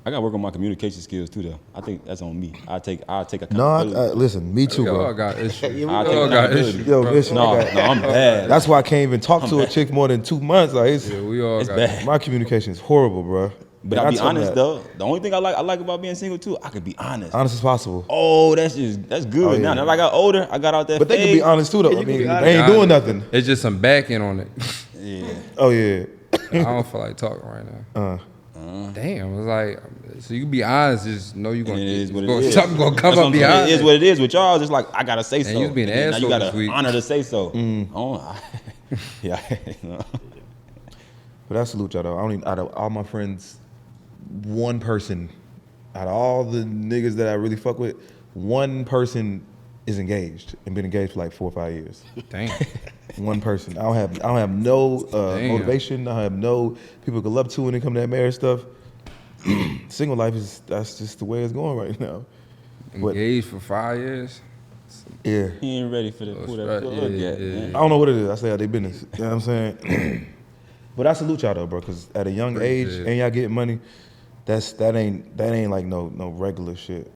I gotta work on my communication skills too, though. I think that's on me. I take accountability. No, listen, me too, We all bro. got issues. I We take all got accountability. issues. Yo, bro. listen, No, I'm bad. That's why I can't even talk to a chick more than 2 months. Like, Yeah, we all It's got bad. my communication is horrible, bro. But And I'll be tell them honest that. though. The only thing I like about being single too, I could be honest. Honest as possible. Oh, that's good. Oh, yeah. Now that I got older, I got out that. But they can be phase. honest too, though. Yeah, I you can mean, be honest. they ain't doing nothing. It's just some backing on it. Yeah. Oh, yeah. I don't feel like talking right now. Damn, it's like, so you be honest, just know you're gonna It is what it get is. something gonna come That's what up I'm saying. behind It is what it is with y'all. It's like I gotta say so. you being an And then now asshole you this gotta week. honor to say so. Oh, yeah. But I salute y'all, though. I don't even, out of all my friends, one person, out of all the niggas that I really fuck with, one person is engaged and been engaged for like 4 or 5 years. Damn. One person. I don't have no motivation. I have no people to look up to when it comes to that marriage stuff. Single life that's just the way it's going right now. But Engaged for 5 years. yeah, He ain't ready for the pull that right. plug Yeah, yet. yeah, man. I don't know what it is. I say out their business. You know what I'm saying? But I salute y'all though, bro, because at a young age Appreciate it. and y'all getting money, that ain't like no regular shit.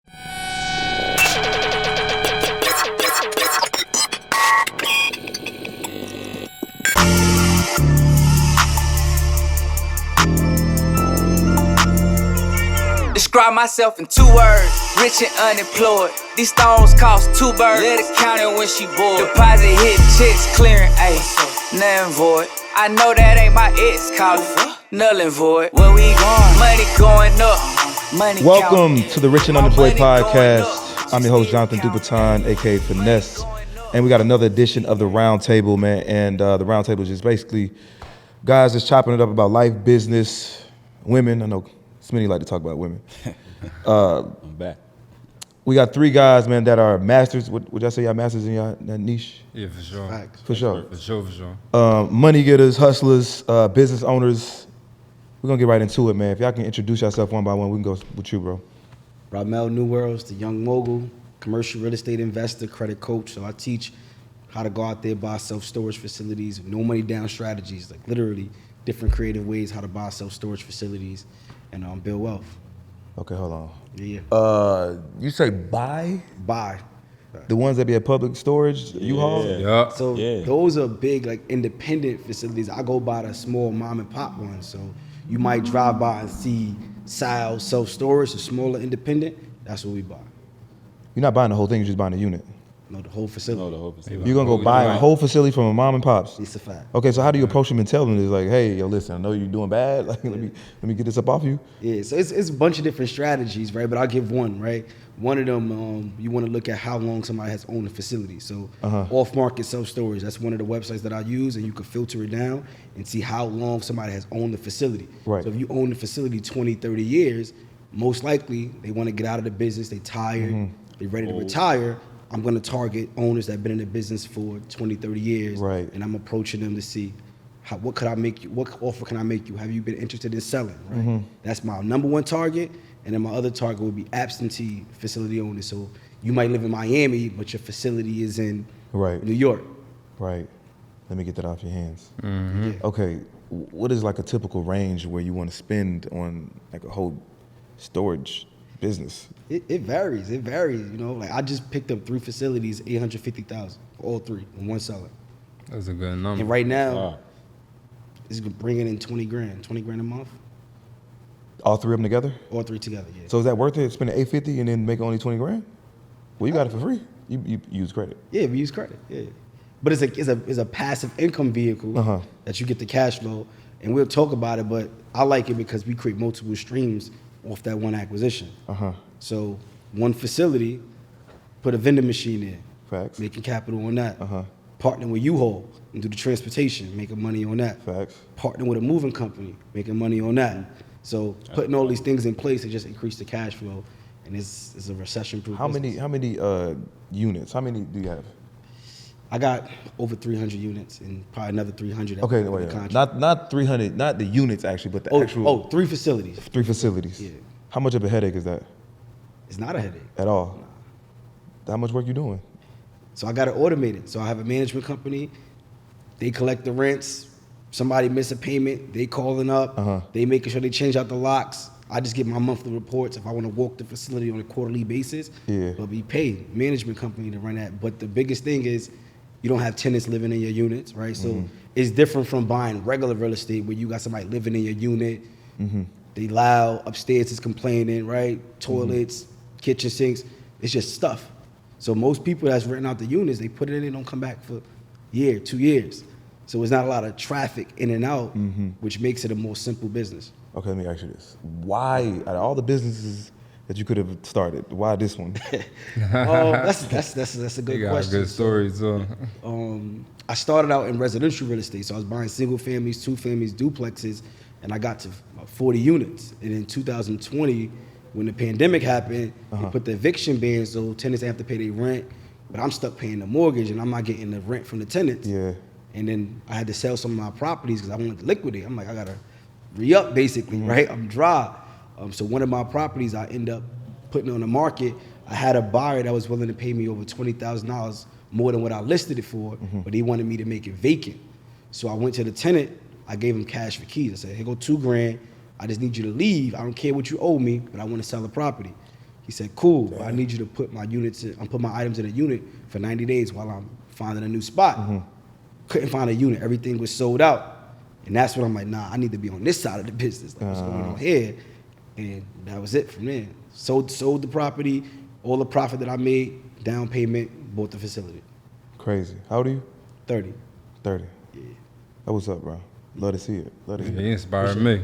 Describe myself in 2 words, rich and unemployed. These stones cost 2 birds. Let it count it when she bored. Deposit hit checks clearing, ayy, nothing void. I know that ain't my ex calling, null and void. Where we going? Money going up, money Welcome counting. to the Rich and My Unemployed money going up. podcast. I'm your host, Jonathan Dupaton, aka Finesse. And we got another edition of the Round Table, man. And the Round Table is just basically guys just chopping it up about life, business, women. I know Smitty like to talk about women. I'm back. We got 3 guys, man, that are masters. Would y'all say y'all masters in y'all that niche? Yeah, for sure. Facts. For sure. For sure. Money getters, hustlers, business owners. We're gonna get right into it, man. If y'all can introduce yourself one by one, we can go with you, bro. Ramel New Worlds, the young mogul, commercial real estate investor, credit coach. So I teach how to go out there, buy self-storage facilities, no money down strategies, like literally different creative ways how to buy self-storage facilities and build wealth. Okay, hold on. Yeah. You say buy Buy. the ones that be at public storage, U-Haul? Yeah. So Yeah. those are big, like independent facilities. I go by the small mom and pop ones. So you might drive by and see Sal self-storage, a smaller independent. That's what we buy. You're not buying the whole thing, you're just buying a unit. No, the whole facility. No, the hope is You're gonna go buy a whole facility from a mom and pops. It's a fact. Okay, so how do you approach them and tell them? It's like, hey, yo, listen, I know you're doing bad. Like, let me get this up off you. Yeah, so it's a bunch of different strategies, right? But I'll give one, right? One of them, you want to look at how long somebody has owned the facility. So off-market self-storage, that's one of the websites that I use, and you can filter it down and see how long somebody has owned the facility. Right. So if you own the facility 20, 30 years, most likely they want to get out of the business, they tired, they're ready to retire. I'm going to target owners that have been in the business for 20, 30 years. Right. And I'm approaching them to see what could I make you, what offer can I make you? Have you been interested in selling, right? That's my number one target. And then my other target would be absentee facility owners. So you might live in Miami, but your facility is in Right. New York. Right. Let me get that off your hands. Yeah. Okay, what is like a typical range where you want to spend on like a whole storage business? It varies. It varies. You know, like I just picked up 3 facilities, 850,000, all 3 in one seller. That's a good number. And right now, Wow. it's bringing in 20 grand a month, All 3 of them together? all 3 together. Yeah. So is that worth it, spending $850 and then make only 20 grand? Well, you got it for free. You use credit. Yeah, we use credit. Yeah, but it's a passive income vehicle that you get the cash flow, and we'll talk about it. But I like it because we create multiple streams off that one acquisition. So one facility, put a vending machine in, Facts. making capital on that. Partnering with U-Haul and do the transportation, making money on that. Facts. Partnering with a moving company, making money on that. So putting all these things in place to just increase the cash flow, and it's a recession-proof. How business. many units? How many do you have? I got over 300 units and probably another 300. Okay, after wait, the contract. not 300, not the units actually, but the actual. Oh, 3 facilities. 3 facilities. Yeah. How much of a headache is that It's not a headache. at all? How much work you doing? So I got it automated. So I have a management company. They collect the rents. Somebody miss a payment, they calling up. They making sure they change out the locks. I just get my monthly reports if I want to walk the facility on a quarterly basis. Yeah. But we pay management company to run that. But the biggest thing is you don't have tenants living in your units, right? So it's different from buying regular real estate where you got somebody living in your unit. They loud, upstairs is complaining, right? Toilets, kitchen sinks, it's just stuff. So most people that's renting out the units, they put it in, they don't come back for a year, 2 years. So it's not a lot of traffic in and out, which makes it a more simple business. Okay, let me ask you this. Why, out of all the businesses that you could have started, why this one? That's a good You got question. good stories, so. I started out in residential real estate, so I was buying single families, 2 families, duplexes, and I got to about 40 units. And in 2020, when the pandemic happened, they put the eviction ban, so tenants have to pay their rent, but I'm stuck paying the mortgage and I'm not getting the rent from the tenants. Yeah. And then I had to sell some of my properties because I wanted to liquidate. I'm like, I gotta re-up basically, right? I'm dry. So one of my properties I end up putting on the market. I had a buyer that was willing to pay me over $20,000 more than what I listed it for, but he wanted me to make it vacant. So I went to the tenant, I gave him cash for keys. I said, here go $2,000. I just need you to leave. I don't care what you owe me, but I want to sell the property. He said, cool, but I need you to put my items in a unit for 90 days while I'm finding a new spot. Couldn't find a unit. Everything was sold out. And that's when I'm like, nah, I need to be on this side of the business. Like, what's going on here? And that was it from there. Sold the property, all the profit that I made, down payment, bought the facility. Crazy. How old are you? 30. 30. Yeah. That what's up, bro. Love to see it. Love to hear He it. inspired me.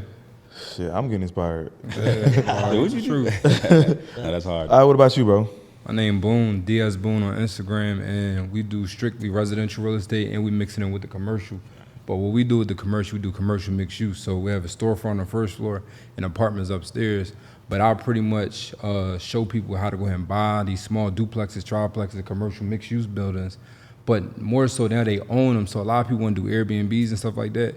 Shit, I'm getting inspired. What you do? True. Nah, that's hard. All right, what about you, bro? My name Boone, Diaz Boone on Instagram, and we do strictly residential real estate, and we mix it in with the commercial. But what we do with the commercial, we do commercial mixed use. So we have a storefront on the first floor and apartments upstairs. But I pretty much show people how to go ahead and buy these small duplexes, triplexes, commercial mixed use buildings. But more so now they own them. So a lot of people want to do Airbnbs and stuff like that.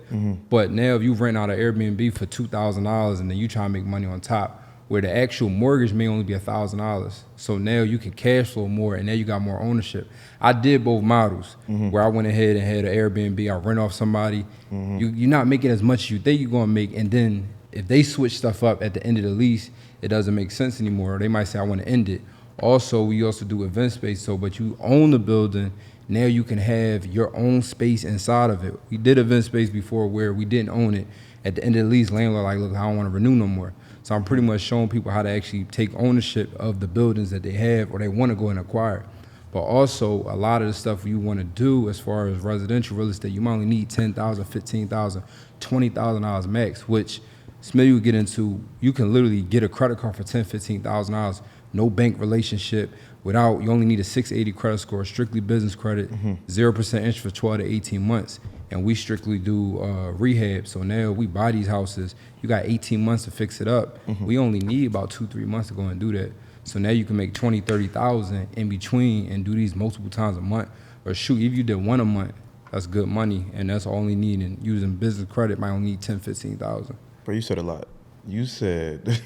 But now if you rent out an Airbnb for $2,000 and then you try to make money on top, where the actual mortgage may only be $1,000. So now you can cash flow more and now you got more ownership. I did both models where I went ahead and had an Airbnb, I rent off somebody. You're not making as much as you think you're gonna make, and then if they switch stuff up at the end of the lease, it doesn't make sense anymore. They might say, I wanna end it. Also, we also do event space, but you own the building, now you can have your own space inside of it. We did event space before where we didn't own it. At the end of the lease, landlord like, look, I don't wanna renew no more. So I'm pretty much showing people how to actually take ownership of the buildings that they have or they want to go and acquire. But also, a lot of the stuff you want to do as far as residential real estate, you might only need $10,000, $15,000, $20,000 max, which Smitty would get into. You can literally get a credit card for $10,000, $15,000, no bank relationship, you only need a 680 credit score, strictly business credit, 0% interest for 12 to 18 months. And we strictly do rehab. So now we buy these houses. You got 18 months to fix it up. We only need about 2-3 months to go and do that. So now you can make 20, 30,000 in between and do these multiple times a month. Or shoot, if you did one a month, that's good money. And that's all you need. And using business credit might only need 10, 15,000. Bro, you said a lot. You said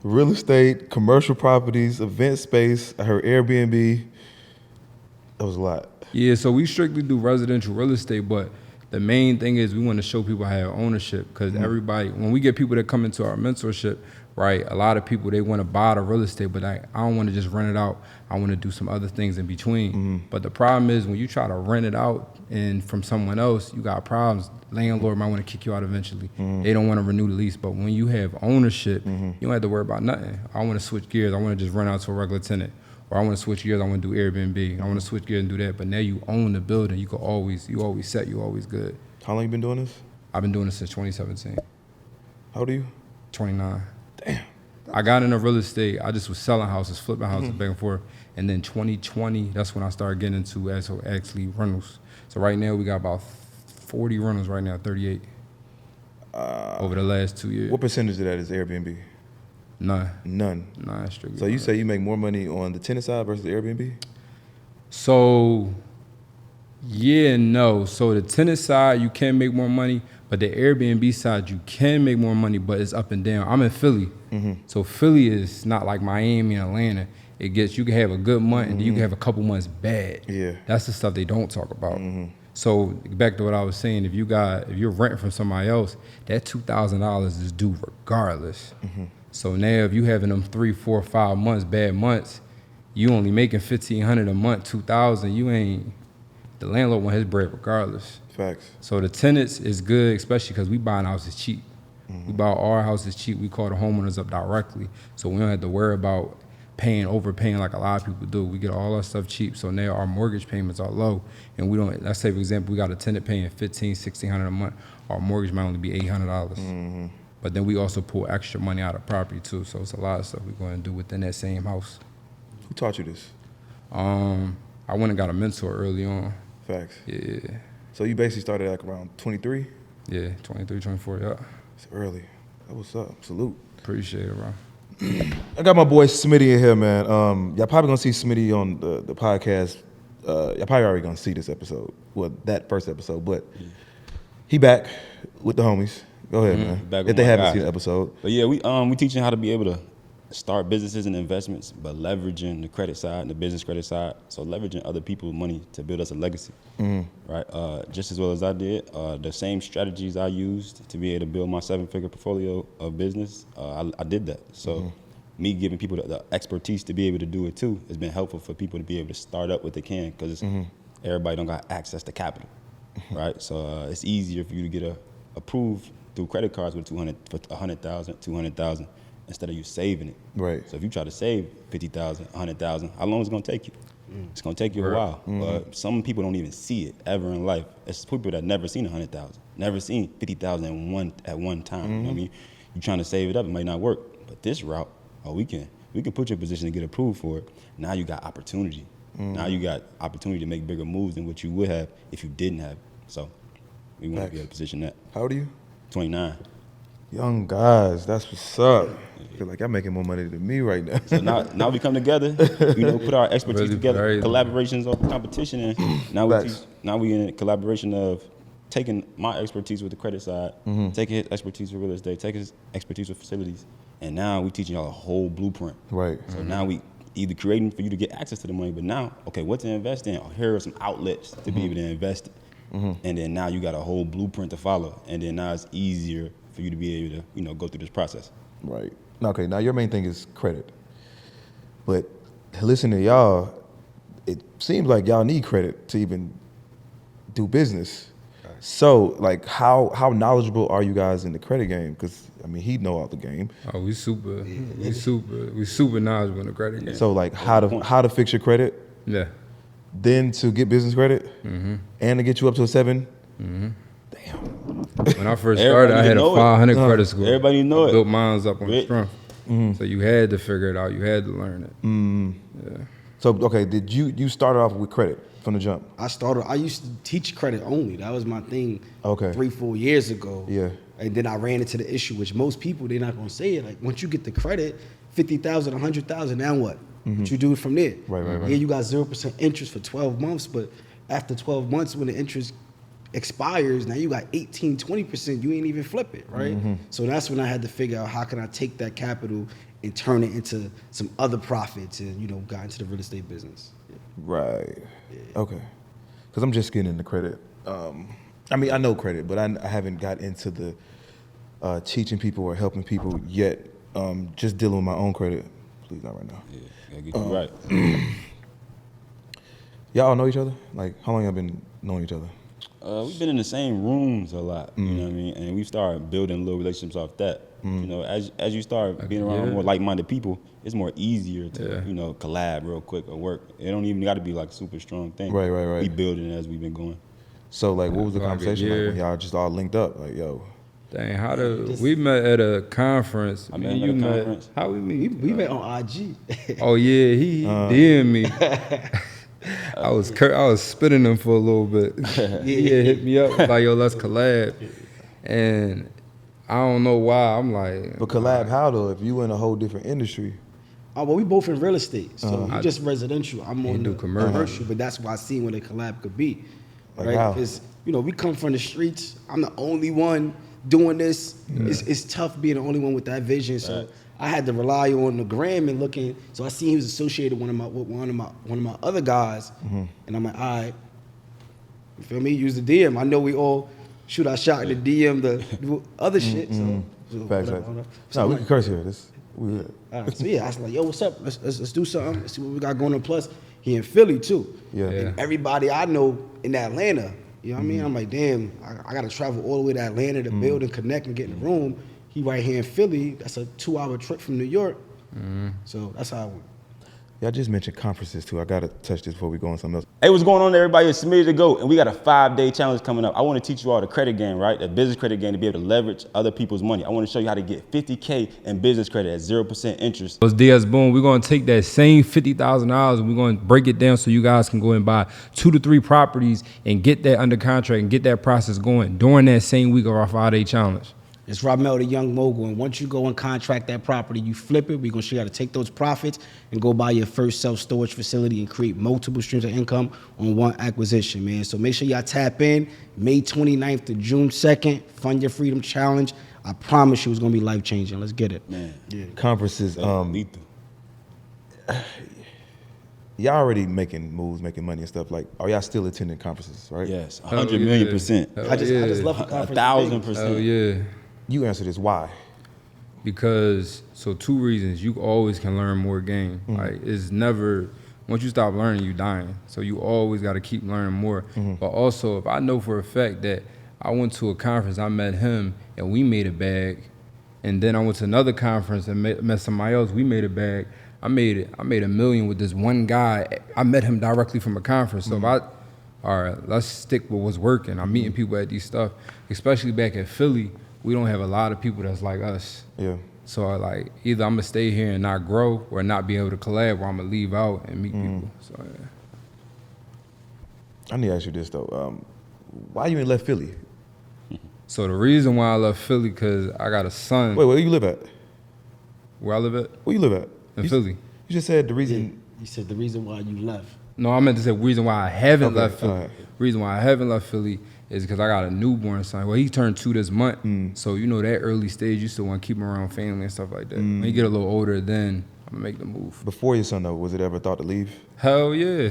real estate, commercial properties, event space. I heard Airbnb. That was a lot. Yeah, so we strictly do residential real estate, but the main thing is we want to show people how to have ownership, because everybody, when we get people that come into our mentorship, right, a lot of people, they want to buy the real estate, but I don't want to just rent it out. I want to do some other things in between. But the problem is when you try to rent it out and from someone else, you got problems. Landlord might want to kick you out eventually. They don't want to renew the lease. But when you have ownership, you don't have to worry about nothing. I want to switch gears. I want to just rent out to a regular tenant. Or I want to switch gears, I want to do Airbnb. I want to switch gears and do that. But now you own the building. You always set, you always good. How long you been doing this? I've been doing this since 2017. How old are you? 29. Damn. I got into real estate. I just was selling houses, flipping houses back and forth. And then 2020, that's when I started getting into actually rentals. So right now we got about 40 rentals right now, 38 over the last 2 years. What percentage of that is Airbnb? None. None. Strictly. So you say you make more money on the tenant side versus the Airbnb? So, yeah and no. So the tenant side, you can make more money, but the Airbnb side, you can make more money, but it's up and down. I'm in Philly. So Philly is not like Miami and Atlanta. You can have a good month and then you can have a couple months bad. Yeah. That's the stuff they don't talk about. So back to what I was saying, if you're renting from somebody else, that $2,000 is due regardless. So now if you having them 3, 4, 5 months, bad months, you only making $1,500 a month, $2,000. The landlord want his bread regardless. Facts. So the tenants is good, especially because we buying houses cheap. We buy our houses cheap. We call the homeowners up directly, so we don't have to worry about overpaying like a lot of people do. We get all our stuff cheap, so now our mortgage payments are low, and we don't. Let's say, for example, we got a tenant paying $1,500, $1,600 a month. Our mortgage might only be $800. But then we also pull extra money out of property too. So it's a lot of stuff we're going to do within that same house. Who taught you this? I went and got a mentor early on. Facts. Yeah. So you basically started like around 23? Yeah, 23, 24, yeah. It's early. That was up. Salute. Appreciate it, bro. I got my boy Smitty in here, man. Y'all probably gonna see Smitty on the podcast. Y'all probably already gonna see this episode. Well, that first episode, but he back with the homies. Go ahead, man. Back If with they my haven't guys. seen the episode. But yeah, we teaching how to be able to start businesses and investments, but leveraging the credit side and the business credit side. So leveraging other people's money to build us a legacy, right? Just as well as I did, the same strategies I used to be able to build my 7-figure portfolio of business, I did that. So me giving people the expertise to be able to do it too has been helpful for people to be able to start up what they can, because everybody don't got access to capital, right? So it's easier for you to get approved through credit cards with $100,000, $200,000. Instead of you saving it. Right. So if you try to save $50,000, $100,000, how long is it gonna take you? It's gonna take you a while. But some people don't even see it ever in life. It's people that never seen 100,000, never seen 50,000 at one time. You know what I mean? You trying to save it up, it might not work. But this route, we can put you in a position to get approved for it. Now you got opportunity. Now you got opportunity to make bigger moves than what you would have if you didn't have it. So we want to be in a position that. How old are you? 29. Young guys, that's what's up. I feel like I'm making more money than me right now. So now we come together, put our expertise Really together, crazy. collaborations of competition, and now we in a collaboration of taking my expertise with the credit side, taking his expertise with real estate, taking his expertise with facilities, and now we teaching y'all a whole blueprint. Right. So now we either creating for you to get access to the money, but now, okay, what to invest in? Here are some outlets to be able to invest in. And then now you got a whole blueprint to follow, and then now it's easier for you to be able to, go through this process. Right. Okay, now your main thing is credit. But listening to y'all, it seems like y'all need credit to even do business. Right. So, like, how knowledgeable are you guys in the credit game? Because, I mean, he know all the game. Oh, we super knowledgeable in the credit game. So, like, how to fix your credit, Yeah. then to get business credit, and to get you up to a 7. When I first started, I had a 500 credit score. Everybody know it. Built mine up on strength. So you had to figure it out. You had to learn it. Yeah. So, okay, did you started off with credit from the jump? I used to teach credit only. That was my thing. Okay. 3-4 years ago. Yeah. And then I ran into the issue, which most people, they're not gonna say it. Like, once you get the credit, 50,000, 100,000, now what? What you do from there? Right. Yeah, you got 0% interest for 12 months, but after 12 months, when the interest expires, now you got 18, 20%, you ain't even flip it, right? So that's when I had to figure out how can I take that capital and turn it into some other profits and, got into the real estate business. Yeah. Right. Yeah. Okay. Because I'm just getting into credit. I mean, I know credit, but I haven't got into the teaching people or helping people yet. Just dealing with my own credit. Please, not right now. Yeah, gotta get you right. Y'all all know each other? Like, how long y'all been knowing each other? We've been in the same rooms a lot, you know what I mean? And we started building little relationships off that. As you start being around more like-minded people, it's more easier to, collab real quick or work. It don't even got to be like a super strong thing. Right. We building it as we've been going. So, like, what was the Like a conversation like year. when y'all just all linked up? Like, yo. Dang, we met at a conference. I met at a conference. How we meet? We met on IG. Oh yeah, he DM'd me. I was spitting him for a little bit. He had hit me up like, yo, let's collab. And I don't know why. I'm like, But collab how, though? If you in a whole different industry. Oh, well, we both in real estate, so you just residential. I'm on do the commercial. but that's why I seen what a collab could be, Like right? how? Because we come from the streets. I'm the only one doing this. It's tough being the only one with that vision. So I had to rely on the gram and looking. So I seen he was associated with one of my other guys, and I'm like, all right, You feel me? Use the DM. I know we all shoot our shot in the DM, the other shit. So Facts. whatever. No, we can curse here. We good. All right, so yeah, I was like, yo, what's up? Let's do something. Let's see what we got going on. Plus, he in Philly too. Yeah. And everybody I know in Atlanta, you know what I mean? I'm like, damn, I got to travel all the way to Atlanta to build and connect and get in the room. He right here in Philly. That's a 2-hour trip from New York. So that's how I went. Y'all just mentioned conferences too. I gotta touch this before we go on something else. Hey, what's going on, everybody? It's Submitted to Go, and we got a 5-day challenge coming up. I want to teach you all the credit game, right? The business credit game to be able to leverage other people's money. I want to show you how to get $50K in business credit at 0% interest. It's Diaz Boone. We're going to take that same $50,000 and we're going to break it down so you guys can go and buy 2 to 3 properties and get that under contract and get that process going during that same week of our 5-day challenge. It's Ramel, the young mogul, and once you go and contract that property, you flip it. We're gonna show you how to take those profits and go buy your first self-storage facility and create multiple streams of income on one acquisition, man. So make sure y'all tap in May 29th to June 2nd. Fund Your Freedom Challenge. I promise you it's gonna be life-changing. Let's get it. Man, Yeah. Conferences. lethal. Y'all already making moves, making money and stuff. Like, are y'all still attending conferences, right? Yes, Hell 100 million yeah. percent. Hell I just yeah. left the conference. 1,000%. Oh yeah. You answer this. Why? Because, so 2 reasons. You always can learn more game. Like, it's never, once you stop learning, you dying. So you always got to keep learning more. But also, if I know for a fact that I went to a conference, I met him, and we made a bag, and then I went to another conference and met somebody else, we made a bag. I made $1 million with this one guy. I met him directly from a conference. So if all right, let's stick with what's working. I'm meeting people at these stuff, especially back at Philly. We don't have a lot of people that's like us. Yeah. So like either I'm gonna stay here and not grow or not be able to collab, or I'm gonna leave out and meet people. So yeah. I need to ask you this though. Why you ain't left Philly? So the reason why I left Philly, cause I got a son. Wait, where you live at? Where I live at? Where you live at? In Philly. You just said the reason. You said the reason why you left. No, I meant to say reason why I haven't Okay, left Philly. all right. Reason why I haven't left Philly is because I got a newborn son. Well, he turned 2 this month. So you know that early stage, you still want to keep him around family and stuff like that. When you get a little older, then I'm gonna make the move. Before your son though, was it ever thought to leave? Hell yeah.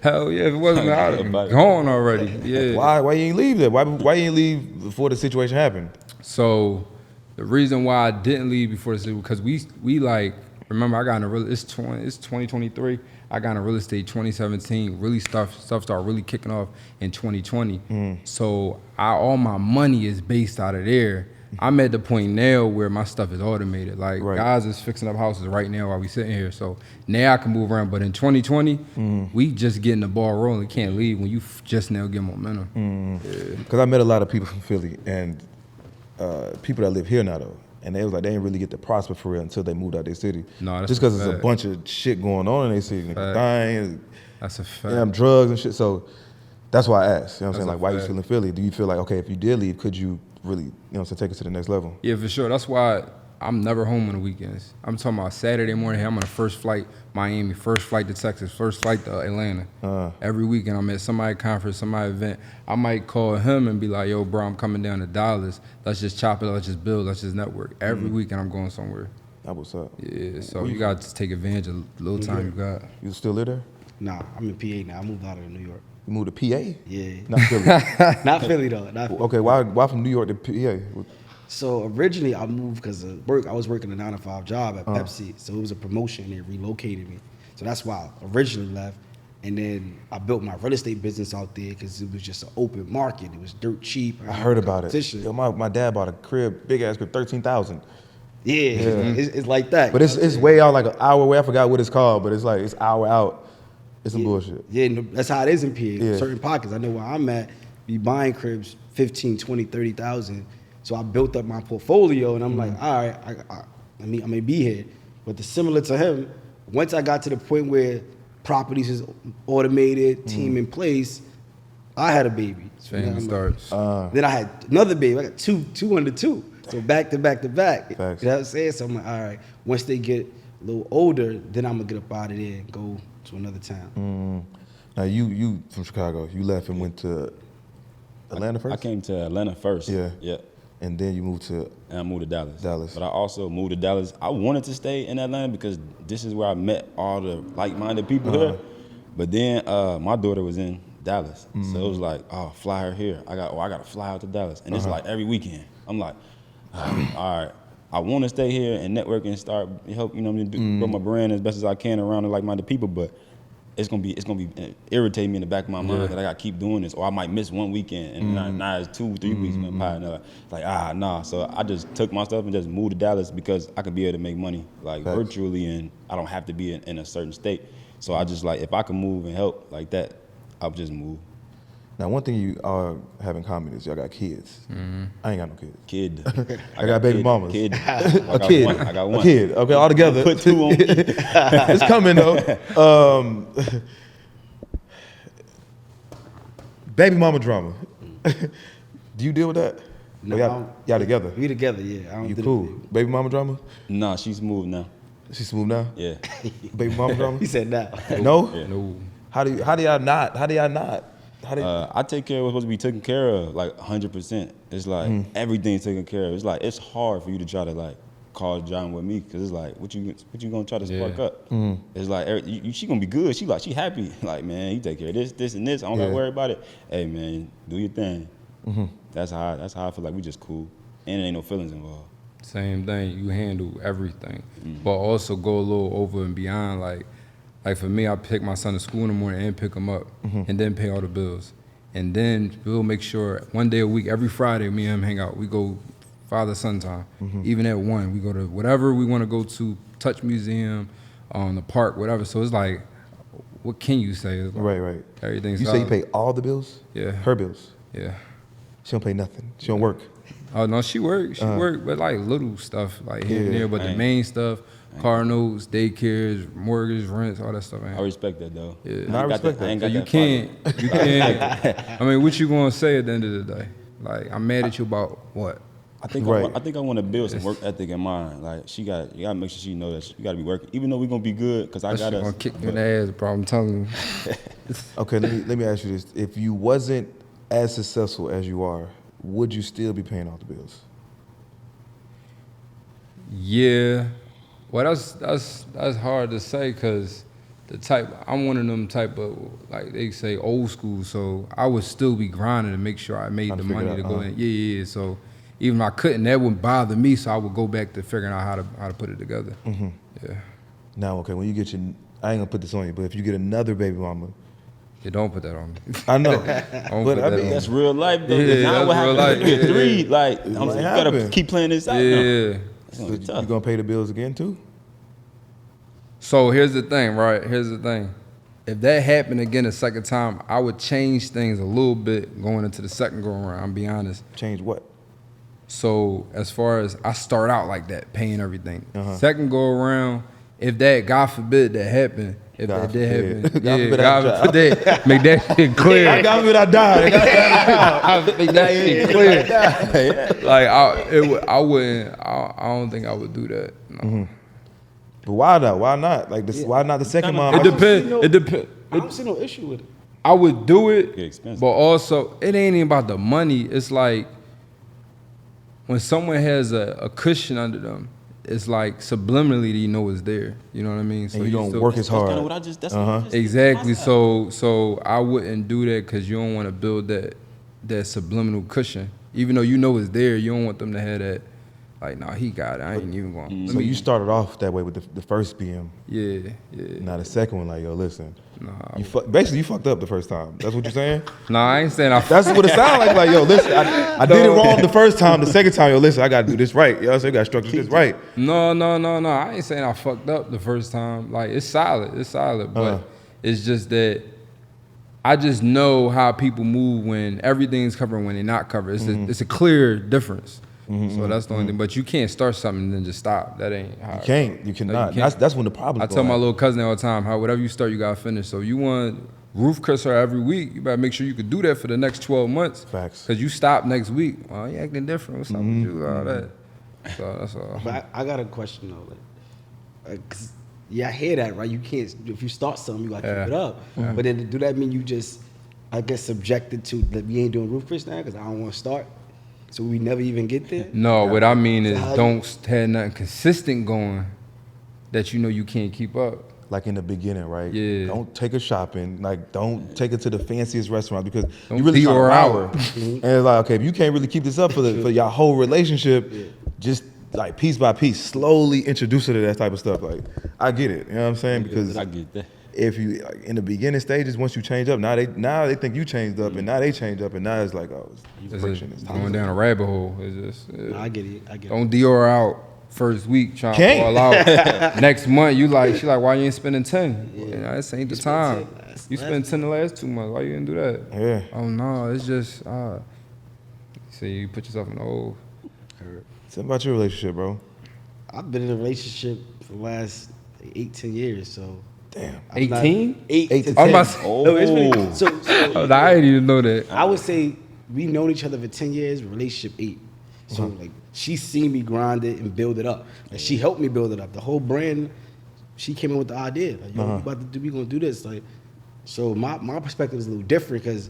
Hell yeah. If it wasn't, I'd have gone already. Yeah. Why you ain't leave there? Why you ain't leave before the situation happened? So the reason why I didn't leave before this is because we like, remember I got in a real, it's 2023. I got in real estate 2017. Really stuff started really kicking off in 2020. So all my money is based out of there. I'm at the point now where my stuff is automated. Like guys is fixing up houses right now while we sitting here. So now I can move around. But in 2020, we just getting the ball rolling. Can't leave when you just now get momentum. Because I met a lot of people from Philly and people that live here now though. And they was like, they didn't really get to prosper for real until they moved out their city. No, that's just because a there's a fact. bunch of shit going on in their city. Niggas dying, That's a fact. damn drugs and shit. So that's why I asked. You know what I'm saying? That's Like, a why you fact. still in Philly? Do you feel like, okay, if you did leave, could you really, you know what I'm saying, take it to the next level? Yeah, for sure. That's why I'm never home on the weekends. I'm talking about Saturday morning. I'm on the first flight Miami, first flight to Texas, first flight to Atlanta. Every weekend I'm at somebody's conference, somebody's event. I might call him and be like, yo, bro, I'm coming down to Dallas. Let's just chop it. Let's just build. Let's just network. Every weekend I'm going somewhere. That what's up. Yeah, so you got to take advantage of the little time you got. You still live there? Nah, I'm in PA now. I moved out of New York. You moved to PA? Yeah. Not Philly. Not Philly though. Not Philly. Okay, why from New York to PA? So originally I moved because of work. I was working a 9-to-5 job at Pepsi, so it was a promotion. They relocated me, so that's why I originally left. And then I built my real estate business out there because it was just an open market. It was dirt cheap. I heard about it. Competition. Yo, my dad bought a crib, big ass crib, $13,000. Yeah, it's like that. But it's way out, like an hour away. I forgot what it's called, but it's like it's hour out. It's some bullshit. Yeah, and that's how it is in PA. Yeah. Certain pockets. I know where I'm at, be buying cribs 15, 20, 30,000. So I built up my portfolio and I'm like, all right, I may be here. But similar to him, once I got to the point where properties is automated, team in place, I had a baby. So Family starts. then I had another baby. I got two under two. So back to back to back. Facts. You know what I'm saying? So I'm like, all right, once they get a little older, then I'm gonna get up out of there and go to another town. Now you from Chicago, you left and went to Atlanta first? I came to Atlanta first. Yeah. Yeah. And then you moved to And I moved to Dallas. Dallas. But I also moved to Dallas. I wanted to stay in Atlanta because this is where I met all the like-minded people here. But then my daughter was in Dallas. So it was like, oh, fly her here. I got to fly out to Dallas. And it's like every weekend. I'm like, all right, I want to stay here and network and start help, you know what I mean, grow my brand as best as I can around the like-minded people, but it's gonna be irritating me in the back of my mind that I gotta keep doing this, or I might miss one weekend and now it's 2-3 weeks went by, and like nah. So I just took my stuff and just moved to Dallas because I could be able to make money like virtually, and I don't have to be in a certain state. So I just like, if I can move and help like that, I'll just move. Now, one thing you all have in common is y'all got kids. I ain't got no kids. Kid. I got baby mamas. Kid. A kid. I got one. A kid. Okay, all together. Put 2 on me. It's coming though. Baby mama drama. Do you deal with that? No, Or y'all together? We together, yeah. I don't You do cool? the- Baby mama drama? Nah, she's moved now. She smooth now? Yeah. Baby mama drama? He said that. No? No. How do y'all not? How do y'all not? I take care of what's supposed to be taken care of, like 100%. It's like everything's taken care of. It's like, it's hard for you to try to like cause John with me, because it's like, what you gonna try to spark up? It's like, she gonna be good. She happy. Like, man, you take care of this, and this. I don't gotta worry about it. Hey, man, do your thing. That's how I feel like we just cool, and there ain't no feelings involved. Same thing. You handle everything, but also go a little over and beyond. Like for me, I pick my son to school in the morning and pick him up, and then pay all the bills, and then we'll make sure one day a week, every Friday, me and him hang out. We go father-son time. Even at 1, we go to whatever we want to go to, Touch Museum, the park, whatever. So it's like, what can you say? It's like, Right. Everything's You say you pay all the bills? Yeah. Her bills? Yeah. She don't pay nothing. She don't work. Oh no, she worked, but like little stuff, like here and there. But the main stuff, car notes, daycares, mortgage, rents, all that stuff. I respect that though. Yeah. No, I respect that. So you can't. I mean, what you gonna say at the end of the day? Like, I'm mad at you about what? I think I want to build some work ethic in mind. Like, you gotta make sure she know that you gotta be working, even though we're gonna be good. Cause I gotta gonna kick you in the ass, bro. I'm telling you. Okay, let me ask you this: if you wasn't as successful as you are, would you still be paying all the bills? Yeah. Well, that's hard to say, cause I'm one of them type of, like they say, old school. So I would still be grinding to make sure I made the money to go in. Yeah. So even if I couldn't, that wouldn't bother me. So I would go back to figuring out how to put it together. Yeah. Now, okay, when you get I ain't gonna put this on you, but if you get another baby mama, Yeah, don't put that on me. I know, But I mean, that's real life though. Yeah, Now what that's real happens life. with 3? Like, you What gotta happened? keep playing this out. Now. Yeah. It's so gonna be you tough. gonna pay the bills again too? So here's the thing, right? Here's the thing. If that happened again a second time, I would change things a little bit going into the second go around, I'll be honest. Change what? So as far as I start out like that, paying everything. Second go around, if that, God forbid, that happened, if God that did forbid. happen, God forbid I God forbid, make that shit clear. God forbid I die. Make that shit clear. Like I wouldn't. I don't think I would do that. No. But why not? Why not? Like this? Why not the second mom? It depends. It depends. I don't see no issue with it. I would do it, Get expensive. but also it ain't even about the money. It's like when someone has a cushion under them, it's like subliminally you know it's there. You know what I mean? So And you don't still- work as That's kind of hard. what I just. That's what I just did Exactly. myself. So I wouldn't do that because you don't want to build that subliminal cushion. Even though you know it's there, you don't want them to have that. Like, nah, he got it. I ain't even going. So you started off that way with the first PM. Yeah. Now the second one, like, yo, listen. Nah, Basically, you fucked up the first time. That's what you're saying? Nah, I ain't saying I. That's what it sounds like. Like, yo, listen, I did it wrong the first time. The second time, yo, listen, I got to do this right. You know what I'm saying? I got to structure this right. No. I ain't saying I fucked up the first time. Like, it's solid. But it's just that I just know how people move when everything's covered and when they're not covered. It's a clear difference. So that's the only thing. But you can't start something and then just stop. That ain't how. You cannot. That's when the problem. I tell my little cousin all the time, how whatever you start, you gotta finish. So you want roof crisser every week, you better make sure you can do that for the next 12 months. Facts. Cause you stop next week, well, you acting different. What's up with you? All that. So that's all. But I got a question though. Like, 'cause, yeah, I hear that, right? You can't, if you start something, you gotta keep it up. But then do that mean you just, I guess, subjected to that we ain't doing roof crisser now because I don't want to start? So we never even get there? No, what I mean is how don't have nothing consistent going that you know you can't keep up. like in the beginning, right? Yeah. Don't take her shopping. Like, don't take her to the fanciest restaurant because Don't you really trying to Dior wow out. her. And it's like, okay, if you can't really keep this up for your whole relationship, just like piece by piece, slowly introduce her to that type of stuff. Like, I get it. You know what I'm saying? Because I get that. if you like, in the beginning stages, once you change up, now they think you changed up, and now they change up, and now it's like, oh, it's friction. It's going down a rabbit hole. It's just No, I get it. don't Dior out first week trying to fall out. Next month she like, why you ain't spending 10? Yeah, this ain't the time. You spent 10 the last 2 months. Why you didn't do that? Yeah. Oh no, it's just see, you put yourself in the hole. Tell me about your relationship, bro. I've been in a relationship for the last 8-10 years, so. Damn. 18? 8 to 10. I'm about to say, No, it's really, so I didn't even know that. I would say we known each other for 10 years, relationship 8. So like she seen me grind it and build it up. Like she helped me build it up. The whole brand, she came in with the idea. Like, yo, we gonna do this. Like, so my perspective is a little different because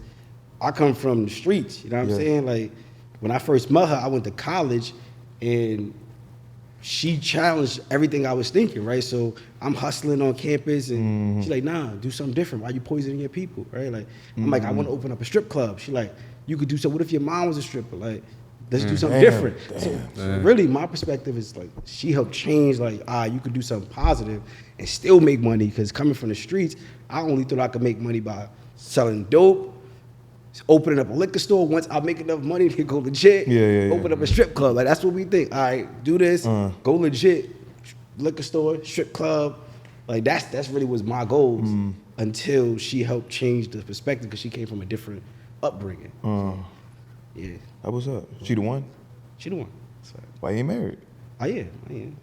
I come from the streets. You know what I'm saying? Like when I first met her, I went to college and she challenged everything I was thinking, right? So I'm hustling on campus and she's like, nah, do something different. Why you poisoning your people, right? Like, I'm like, I want to open up a strip club. She like, you could do so. What if your mom was a stripper? Like, let's do something different. So really, my perspective is like, she helped change, like, you could do something positive and still make money. Because coming from the streets, I only thought I could make money by selling dope, opening up a liquor store. Once I make enough money to go legit, open up a strip club. Like, that's what we think. All right, do this, go legit, liquor store, strip club. Like, that's really was my goals until she helped change the perspective because she came from a different upbringing. Yeah. That was up. She the one? She the one. So. Why you ain't married? I am.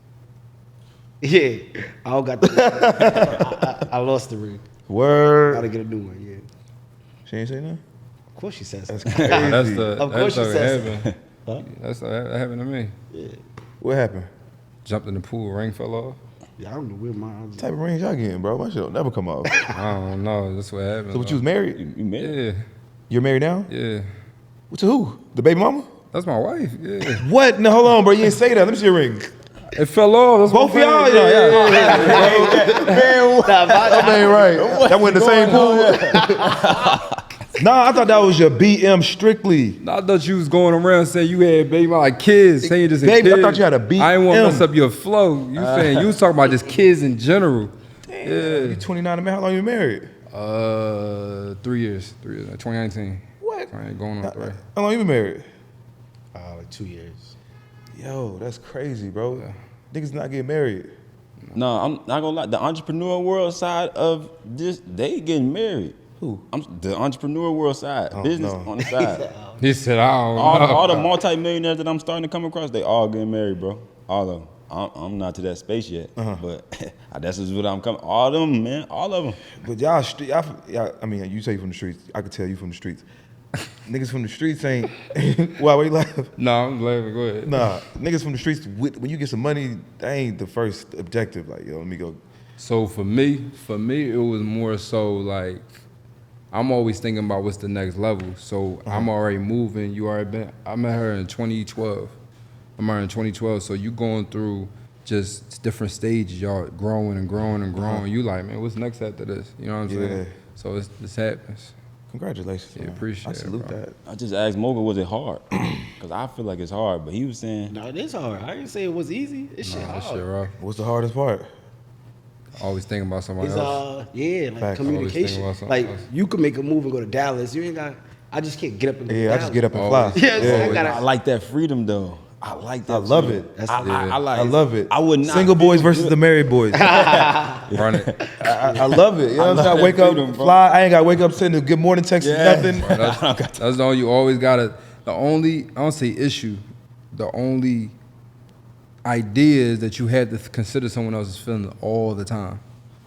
Yeah. I don't got the I lost the ring. Word. Gotta get a new one, yeah. She ain't say nothing? Of course she says That's that. crazy. Of course she says that. Huh? That happened to me. Yeah. What happened? Jumped in the pool, ring fell off. Yeah, I don't know where mine What type of rings y'all getting, bro? My shit don't never come off. I don't know. That's what happened. So what, you was married? You married? Yeah. You're married now? Yeah. To who? The baby mama? That's my wife. Yeah. What? No, hold on, bro. You didn't say that. Let me see your ring. It fell off. That's Both of what y'all? I'm saying. Yeah. That ain't right. That went in the same pool. Nah, I thought that was your BM strictly. I thought you was going around saying you had baby like kids, saying you just Baby, I kids. thought you had a BM. I ain't want to mess up your flow. You saying you was talking about just kids in general. Damn, you 29, man. How long you married? 3 years. 2019. What? I ain't going on 3. How long you been married? like 2 years. Yo, that's crazy, bro. Niggas not getting married. No, I'm not gonna lie. The entrepreneur world side of this, they getting married. Who? The entrepreneur world side, business on the side. He said, I don't know. all the multi-millionaires that I'm starting to come across, they all getting married, bro. All of them. I'm not to that space yet, but that's just what I'm coming. All of them, man, all of them. But y'all, I mean, you say you from the streets. I could tell you from the streets. Niggas from the streets ain't. Why you laughing? No, I'm laughing. Go ahead. Nah, niggas from the streets, when you get some money, that ain't the first objective. Like, yo, let me go. So for me, it was more so like, I'm always thinking about what's the next level. So I'm already moving. You already been. I met her in 2012. I met her in 2012. So you going through just different stages. Y'all growing and growing and growing. You like, man, what's next after this? You know what I'm saying? So this happens. Congratulations. Yeah, man. appreciate I salute it, bro. that. I just asked Moga, was it hard? Because I feel like it's hard, but he was saying, No, it is hard. I didn't say it was easy. This shit That hard. shit rough. What's the hardest part? Always thinking about somebody It's else. like Facts. communication. Always thinking about Like something else. you can make a move and go to Dallas. You ain't got. I just can't get up and go to Yeah, I Dallas. just get up and fly. Always. Yeah, Yeah. I gotta. I like that freedom, though. I like that. I love freedom. it. That's I like I love it. I would not. Single boys versus the married boys. Run it. I love it. You know what I'm saying? I love wake that up, freedom, bro. fly. I ain't got to wake up, send a good morning text, Yeah. nothing. That's all you always gotta. The only, I don't say issue, the only idea is that you had to consider someone else's feeling all the time.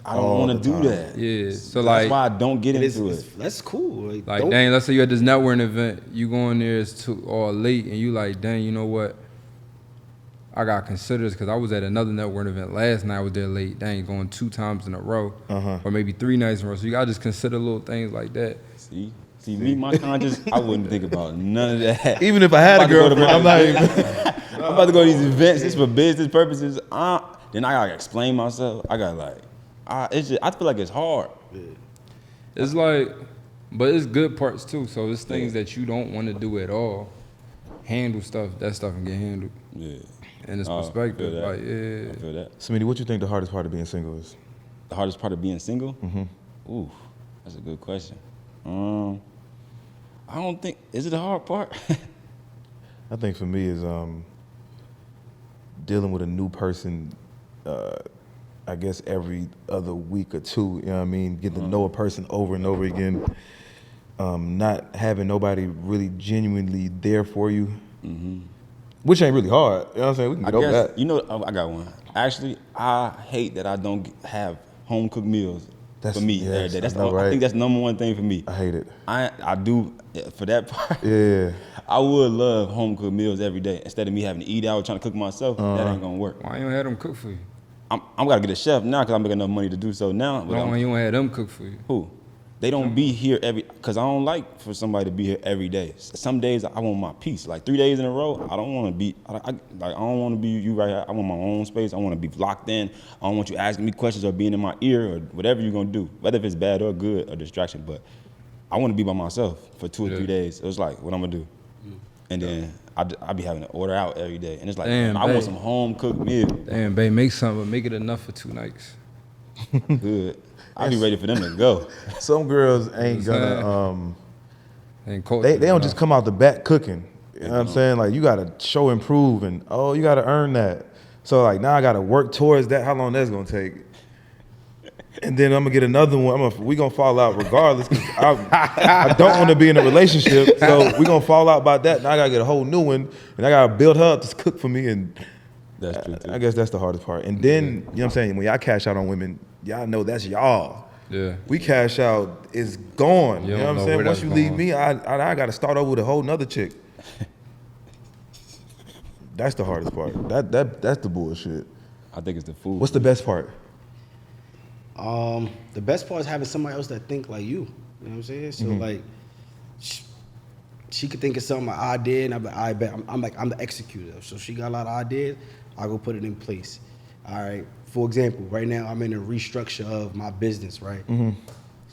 I don't All want to the do time. that. Yeah. So That's like, why I don't get It's, into it's, it. that's cool. like don't- dang, let's say you at this networking event, you go in there, it's too all late, and you like, dang, you know what? I got considered because I was at another networking event last night. I was there late. Dang, going 2 times in a row, or maybe 3 nights in a row. So you gotta just consider little things like that. See, me, my conscience, I wouldn't think about none of that. Even if I had a I'm about to go to girlfriend, I'm not my- even. I'm about to go to these events. It's for business purposes. Then I gotta explain myself. I gotta like, I feel like it's hard. It's like, but it's good parts too. So it's things that you don't want to do at all. Handle stuff. That stuff can get handled. Yeah. And it's perspective. I Like, yeah. feel that. Smitty, what you think the hardest part of being single is? The hardest part of being single? Mm-hmm. Ooh, that's a good question. I don't think, is it the hard part? I think for me is dealing with a new person, I guess every other week or two, you know what I mean? Getting to know a person over and over again. Not having nobody really genuinely there for you, which ain't really hard. You know what I'm saying? We can get over that. You know, I got one. Actually, I hate that I don't have home cooked meals for me every day. I think that's number one thing for me. I hate it. I do for that part. Yeah. I would love home cooked meals every day instead of me having to eat out trying to cook myself. That ain't gonna work. Why you don't have them cook for you? I'm gotta get a chef now because I'm making enough money to do so now. But Why you don't have them cook for you? Who? They don't be here because I don't like for somebody to be here every day. Some days I want my peace. Like 3 days in a row, I don't want to be. I don't want to be you right here. I want my own space. I want to be locked in. I don't want you asking me questions or being in my ear or whatever you're gonna do, whether if it's bad or good or distraction. But I want to be by myself for 2 or 3 days. It was like what I'm gonna do, and then I be having to order out every day, and it's like Damn, I want some home cooked meal. Damn, babe, make something, but make it enough for 2 nights. Good. I'll be ready for them to go. Some girls ain't gonna, they don't just come out the back cooking. You know what I'm saying? Like, you gotta show and prove, and you gotta earn that. So, like, now I gotta work towards that. How long that's gonna take? And then I'm gonna get another one. We gonna fall out regardless, because I don't want to be in a relationship. So we gonna fall out about that. Now I gotta get a whole new one, and I gotta build her up to cook for me. And That's true too. I guess that's the hardest part. And then, you know what I'm saying, when y'all cash out on women, y'all know that's y'all. Yeah. We cash out, it's gone. You know what I'm saying? Once you leave me, I got to start over with a whole nother chick. That's the hardest part. That's the bullshit. I think it's the food. What's the best part? The best part is having somebody else that think like you. You know what I'm saying? So like, she could think of something I did, and I'm the executor. So she got a lot of ideas, I go put it in place. All right. For example, right now I'm in a restructure of my business. Right.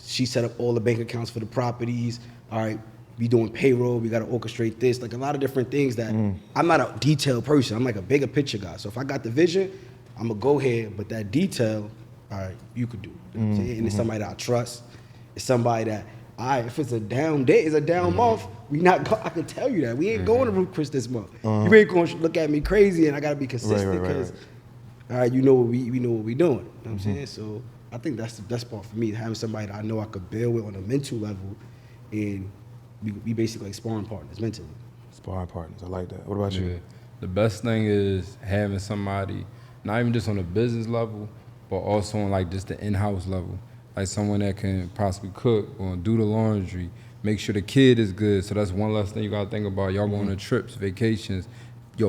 She set up all the bank accounts for the properties. All right. We doing payroll. We got to orchestrate this. Like a lot of different things that I'm not a detailed person. I'm like a bigger picture guy. So if I got the vision, I'm gonna go ahead. But that detail, all right, you could do. You know what I'm saying? And it's somebody that I trust. It's somebody that, if it's a down day, it's a down month, I can tell you that. We ain't going to Root Chris this month. You ain't going to look at me crazy, and I got to be consistent because, all right, you know what we know what we doing. You know what I'm saying? So I think that's the best part for me, having somebody that I know I could build with on a mental level, and we basically like sparring partners mentally. Sparring partners, I like that. What about you? The best thing is having somebody, not even just on a business level, but also on like just the in-house level. Like someone that can possibly cook or do the laundry, make sure the kid is good. So that's one less thing you gotta think about. Y'all going on trips, vacations,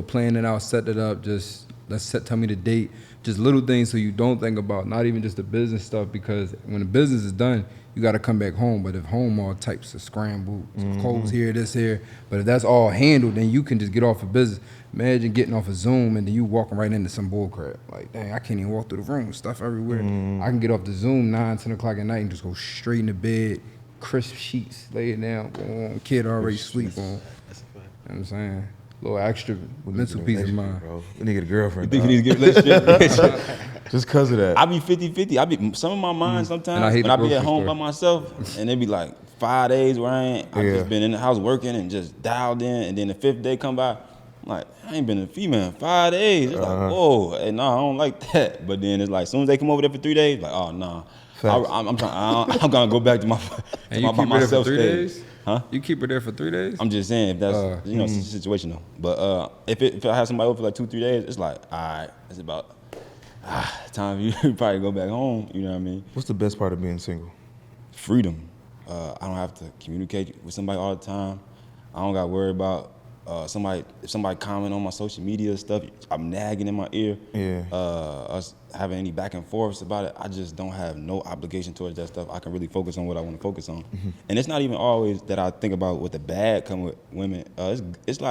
plan it out, set it up, tell me the date. Just little things so you don't think about, not even just the business stuff, because when the business is done, you gotta come back home. But if home all types of scrambled, some clothes here, this here, but if that's all handled, then you can just get off of business. Imagine getting off of Zoom and then you walking right into some bull crap. Like, dang, I can't even walk through the room, stuff everywhere. I can get off the Zoom 9, 10 o'clock at night and just go straight into bed, crisp sheets, lay it down, go on, kid already sleep on. You know what I'm saying? A little extra mental peace of mind. Bro. We need to get a girlfriend. You think you need to get a relationship? Just because of that. I be 50-50. I be some of my mind sometimes when I be at home by myself, and it be like 5 days where I've just been in the house working and just dialed in, and then the 5th day come by, I'm like, I ain't been a female in 5 days. It's like, whoa, and no, I don't like that. But then it's like, as soon as they come over there for 3 days, like, oh no, I'm gonna go back to my myself stage. Days? Huh? You keep her there for 3 days? I'm just saying if that's situational. But if I have somebody over for like 2-3 days, it's like, all right, it's about time for you to probably go back home. You know what I mean? What's the best part of being single? Freedom. I don't have to communicate with somebody all the time. I don't got to worry about if somebody comment on my social media stuff, I'm nagging in my ear. Us having any back and forths about it, I just don't have no obligation towards that stuff. I can really focus on what I want to focus on. And it's not even always that I think about what the bad come with women. It's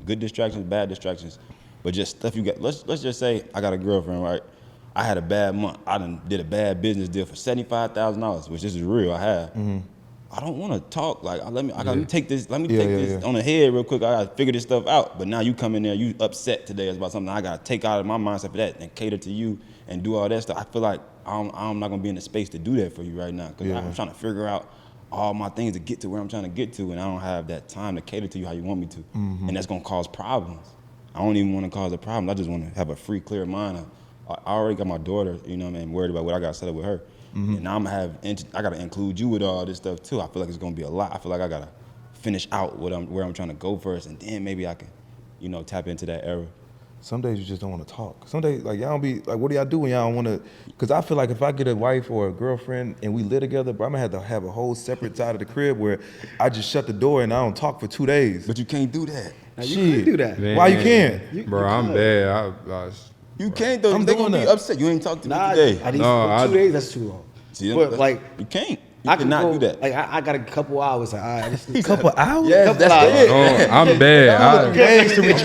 good distractions, bad distractions, but just stuff you get. Let's just say I got a girlfriend, right? I had a bad month. I done did a bad business deal for $75,000, which this is real. I have. I don't want to talk. Like, let me take this. Let me take this on the head real quick. I gotta figure this stuff out. But now you come in there, you upset today about something I gotta take out of my mindset for that and cater to you and do all that stuff. I feel like I'm not gonna be in the space to do that for you right now because I'm trying to figure out all my things to get to where I'm trying to get to, and I don't have that time to cater to you how you want me to, and that's gonna cause problems. I don't even want to cause a problem. I just want to have a free, clear mind. I already got my daughter, you know what I mean, worried about what I got set up with her. And now I got to include you with all this stuff too. I feel like it's going to be a lot. I feel like I got to finish out where I'm trying to go first, and then maybe I can, you know, tap into that era. Some days you just don't want to talk. Some days, like, y'all don't be, like, what do y'all do when y'all don't want to? Because I feel like if I get a wife or a girlfriend and we live together, bro, I'm going to have a whole separate side of the crib where I just shut the door and I don't talk for 2 days. But you can't do that. Now, you can't do that. Man, Why you can't? Bro, I'm bad. You can't though. I'm They doing gonna be that. upset. You ain't talked to me Nah, today. at least 2 days, that's too long. See, But, like, you can't. You I can cannot go, do that. Like, I got a couple hours. Like, all right, this is Couple hours? Yes, couple that's hours. it. No, I'm bad. Days to recharge.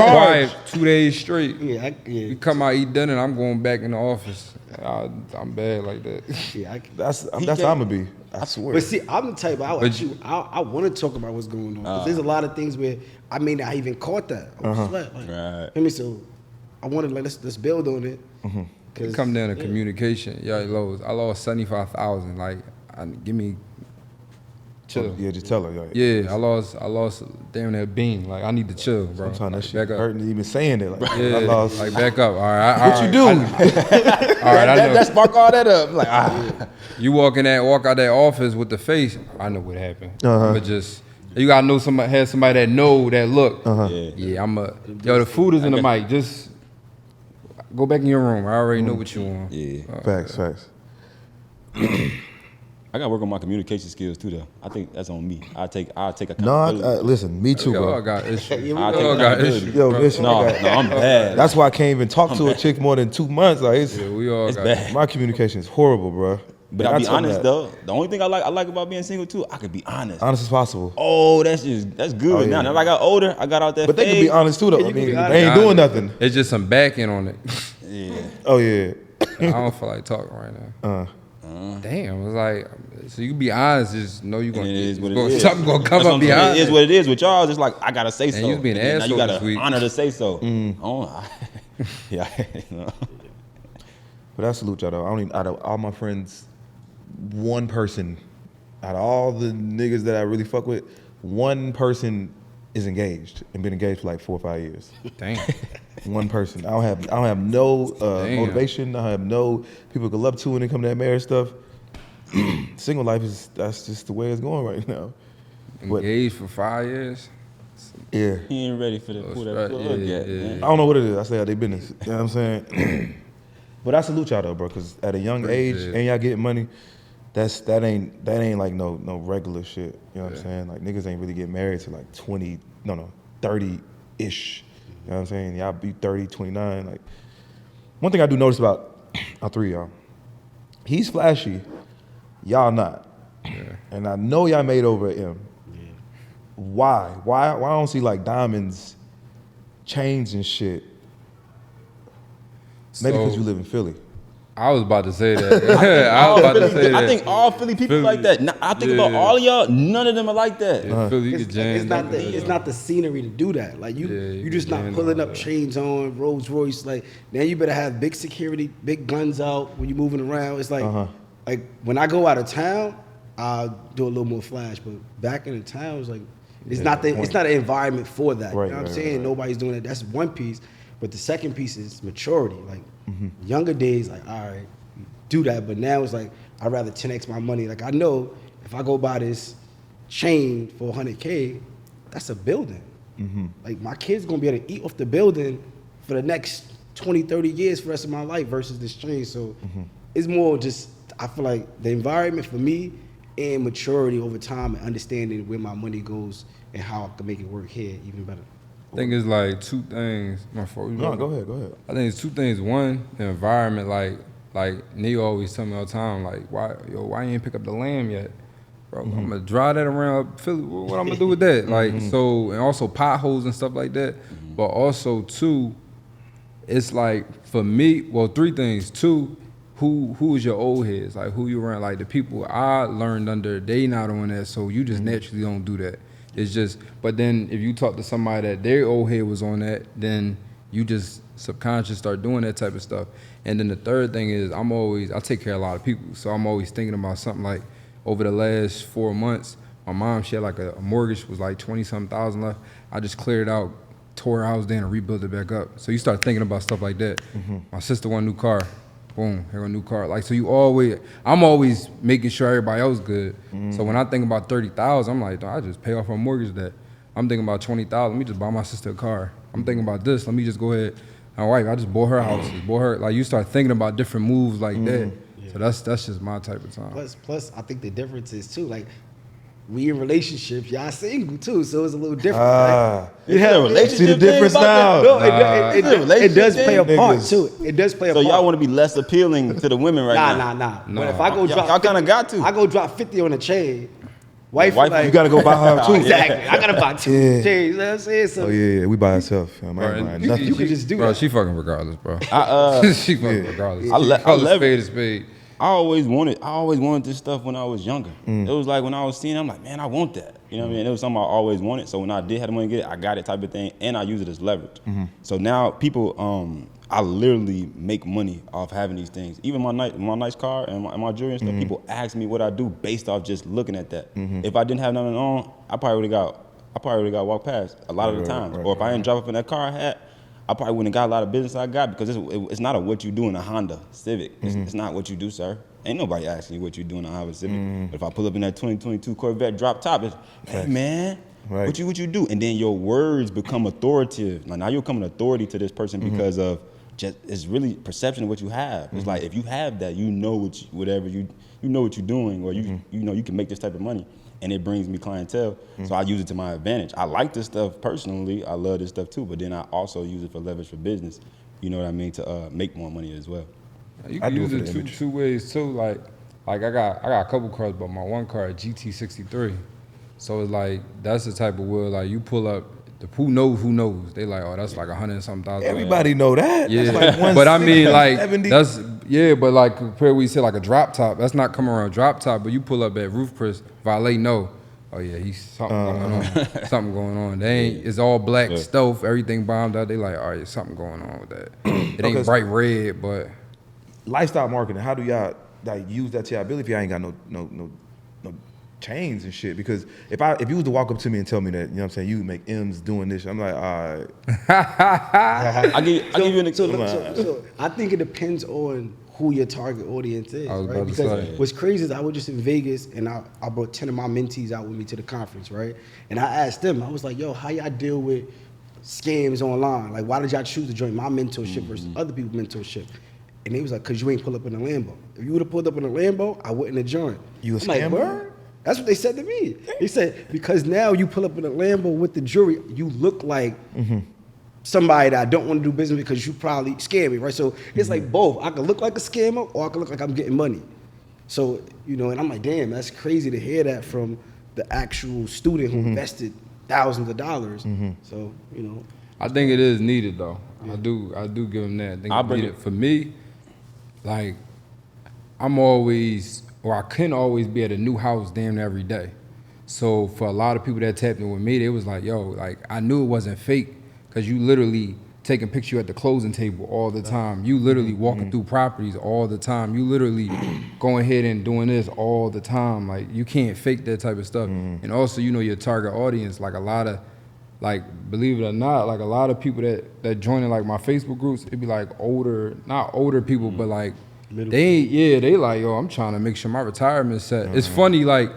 Quiet 2 days straight. Yeah, You come out, eat dinner, and I'm going back in the office. I'm bad like that. yeah. That's how I'm going to be. I swear. But see, I'm the type. I want to talk about what's going on. 'Cause there's a lot of things where I may not even caught that. I was like, Right. I mean, so I wanted like let's build on it. It come down to communication. Yeah, I lost 75,000. Like, give me chill. Yeah, just tell her. Like, Yeah, I lost damn near bean. Like, I need to chill, bro. Sometimes that Like, shit back up. hurting even saying it. Like, Yeah, I lost. like back up. All right. What you do? All right, I know. That spark all that up. Like, You walk out that office with the face. I know what happened. But just you gotta know have somebody that know that look. Yeah, yo, the food is in the mic. Just go back in your room. I already know what you want. Yeah. Facts. I gotta work on my communication skills too, though. I think that's on me. I take No, accountability. listen, me too, We all bro. got issues. I We take all got accountability. issues. Yo, bro. listen, No, I got- I'm bad. That's why I can't even talk to a chick more than 2 months. Like, Yeah, we all It's got bad. my communication is horrible, bro. But And I'll be tell them honest that. though. The only thing I like about being single too, I could be honest. Honest as possible. Oh, that's good. Oh, yeah. Now that I got older, I got out that But they can be phase. honest too, though. Yeah, I you can mean, be honest. they ain't doing nothing. It's just some backing on it. Yeah. Oh yeah. I don't feel like talking right now. Damn, it's like, so you can be honest, just know you're And gonna it is what it go- is. something gonna come That's what up I'm saying. behind. It is what it is with y'all. It's like I gotta say so. you was being an And then asshole now you gotta this week. honor to say so. Yeah. You know. But I salute y'all though. I don't even, out of all my friends, one person, out of all the niggas that I really fuck with, one person is engaged and been engaged for like 4 or 5 years. Damn. One person. I don't have no Damn. motivation. I have no people to look up to when it come to that marriage stuff. Single life that's just the way it's going right now. But Engaged for 5 years. yeah, He ain't ready for the pull that right. plug Yeah, yet, yeah. man. I don't know what it is. I say how they business. You know what I'm saying? But I salute y'all though, bro, because at a young age Appreciate it. and y'all getting money, that ain't like no regular shit. You know what I'm saying? Like niggas ain't really get married to like 30-ish. You know what I'm saying? Y'all be 30, 29. Like one thing I do notice about all three of y'all, he's flashy, y'all not. And I know y'all made over at him. Why? Why I don't see like diamonds, chains and shit? Maybe because So- you live in Philly. I was about to say that. I was about to say that. I think all Philly people Philly- like that. I think about yeah. all of y'all, none of them are like that. Yeah, Philly, you It's, get jammed up. it's not the scenery to do that. Like Yeah, you you just get not jammed pulling up, up yeah. chains on, Rolls Royce. Like now you better have big security, big guns out when you're moving around. It's like when I go out of town, I'll do a little more flash. But back in the town, it's like it's not an environment for that. Right, you know what I'm right, saying? right. Nobody's doing it. That's one piece. But the second piece is maturity. Like younger days, like all right, do that. But now it's like I'd rather 10x my money. Like I know if I go buy this chain for 100K, that's a building. Like my kid's gonna be able to eat off the building for the next 20, 30 years for the rest of my life versus this chain. So it's more just, I feel like the environment for me and maturity over time and understanding where my money goes and how I can make it work here even better. I think it's like two things. My fault. No, go ahead. I think it's two things. One, the environment. Like Neo always tell me all the time, like, why you ain't pick up the lamb yet? Bro, I'm gonna drive that around Philly. What I'm gonna do with that? Like, so, and also potholes and stuff like that. But also, two, it's like, for me, well, three things. Two, who is your old heads, like who you around, like the people I learned under, they not on that, so you just naturally don't do that. It's just, but then if you talk to somebody that their old head was on that, then you just subconscious start doing that type of stuff. And then the third thing is I take care of a lot of people, so I'm always thinking about something. Like over the last 4 months, my mom, she had like a mortgage was like 20-something thousand left. I just cleared it out, tore her house down and rebuilt it back up. So you start thinking about stuff like that. My sister want a new car. Boom, here a new car. Like, so I'm always making sure everybody else good. So when I think about 30,000, I'm like, I just pay off her mortgage debt. I'm thinking about 20,000, let me just buy my sister a car. I'm thinking about this, let me just go ahead. My wife, I just bought her house, like you start thinking about different moves like that. Yeah. So that's just my type of time. Plus, I think the difference is too, like, we in relationships, y'all single too, so it's a little different. Right? Yeah, relationship. See the difference now? No, it does play a part too. It does play a part. So y'all want to be less appealing to the women right now? Nah. But if I go drop, y'all kind of got to. I go drop 50 on a chain. Wife you gotta go buy her too. Exactly. I gotta buy 2 chains. You know what I'm saying? So, we by ourselves. You can just do bro, that. she fucking regardless, bro. She fucking regardless. I love spade to spade. I always wanted this stuff when I was younger. It was like when I was seeing it, I'm like, man, I want that. You know what I mean? It was something I always wanted. So when I did have the money to get it, I got it type of thing, and I use it as leverage. So now people, I literally make money off having these things. Even my nice car and my jewelry and stuff, people ask me what I do based off just looking at that. If I didn't have nothing on, I probably would have got walked past a lot of the times. Or if I didn't drive up in that car I had, I probably wouldn't have got a lot of business I got, because it's not a what you do in a Honda Civic. It's not what you do, sir. Ain't nobody asking you what you do in a Honda Civic. But if I pull up in that 2022 Corvette drop top, it's, hey man, what you do? And then your words become authoritative. Like now you're becoming authority to this person because of just, it's really perception of what you have. It's like if you have that, you know you know what you're doing, or you know you can make this type of money. And it brings me clientele, so I use it to my advantage. I like this stuff personally. I love this stuff too, but then I also use it for leverage for business. You know what I mean? To make more money as well. You can use it two ways too. Like I got a couple cars, but my one car, a GT63. So it's like that's the type of wheel like you pull up. Who knows? They like, oh, that's like 100 and something thousand. Everybody know that. Yeah, that's like but I mean, like 70. but like compared, we said like a drop top. That's not coming around drop top, but you pull up at Roof Chris, valet know. Oh yeah, he's something going on. Something going on. They ain't. It's all black stuff. Everything bombed out. They like, all right, something going on with that. It ain't bright red, but lifestyle marketing. How do y'all like use that to your ability if y'all ain't got no chains and shit? Because if you was to walk up to me and tell me that, you know what I'm saying, you make M's doing this, I'm like, all right. I'll give you an example. So I think it depends on who your target audience is, right? Because what's crazy is I was just in Vegas and I brought 10 of my mentees out with me to the conference, right? And I asked them, I was like, yo, how y'all deal with scams online? Like, why did y'all choose to join my mentorship versus other people's mentorship? And they was like, cause you ain't pull up in a Lambo. If you would have pulled up in a Lambo, I wouldn't have joined. You a I'm like, scammer? word? That's what they said to me. They said, because now you pull up in a Lambo with the jewelry, you look like somebody that I don't want to do business because you probably scam me, right? So it's like both. I can look like a scammer or I can look like I'm getting money. So, you know, and I'm like, damn, that's crazy to hear that from the actual student who invested thousands of dollars. So, you know. I think it is needed though. Yeah. I do give them that. I think it's needed. For me, like, I can always be at a new house damn near every day. So for a lot of people that tapped in with me, they was like, yo, like I knew it wasn't fake because you literally taking picture at the closing table all the time. You literally walking through properties all the time. You literally going ahead and doing this all the time. Like you can't fake that type of stuff. And also, you know, your target audience, like a lot of, like, believe it or not, like a lot of people that join in like my Facebook groups, it'd be like not older people, but like, they like, yo, I'm trying to make sure my retirement's set. It's funny, like,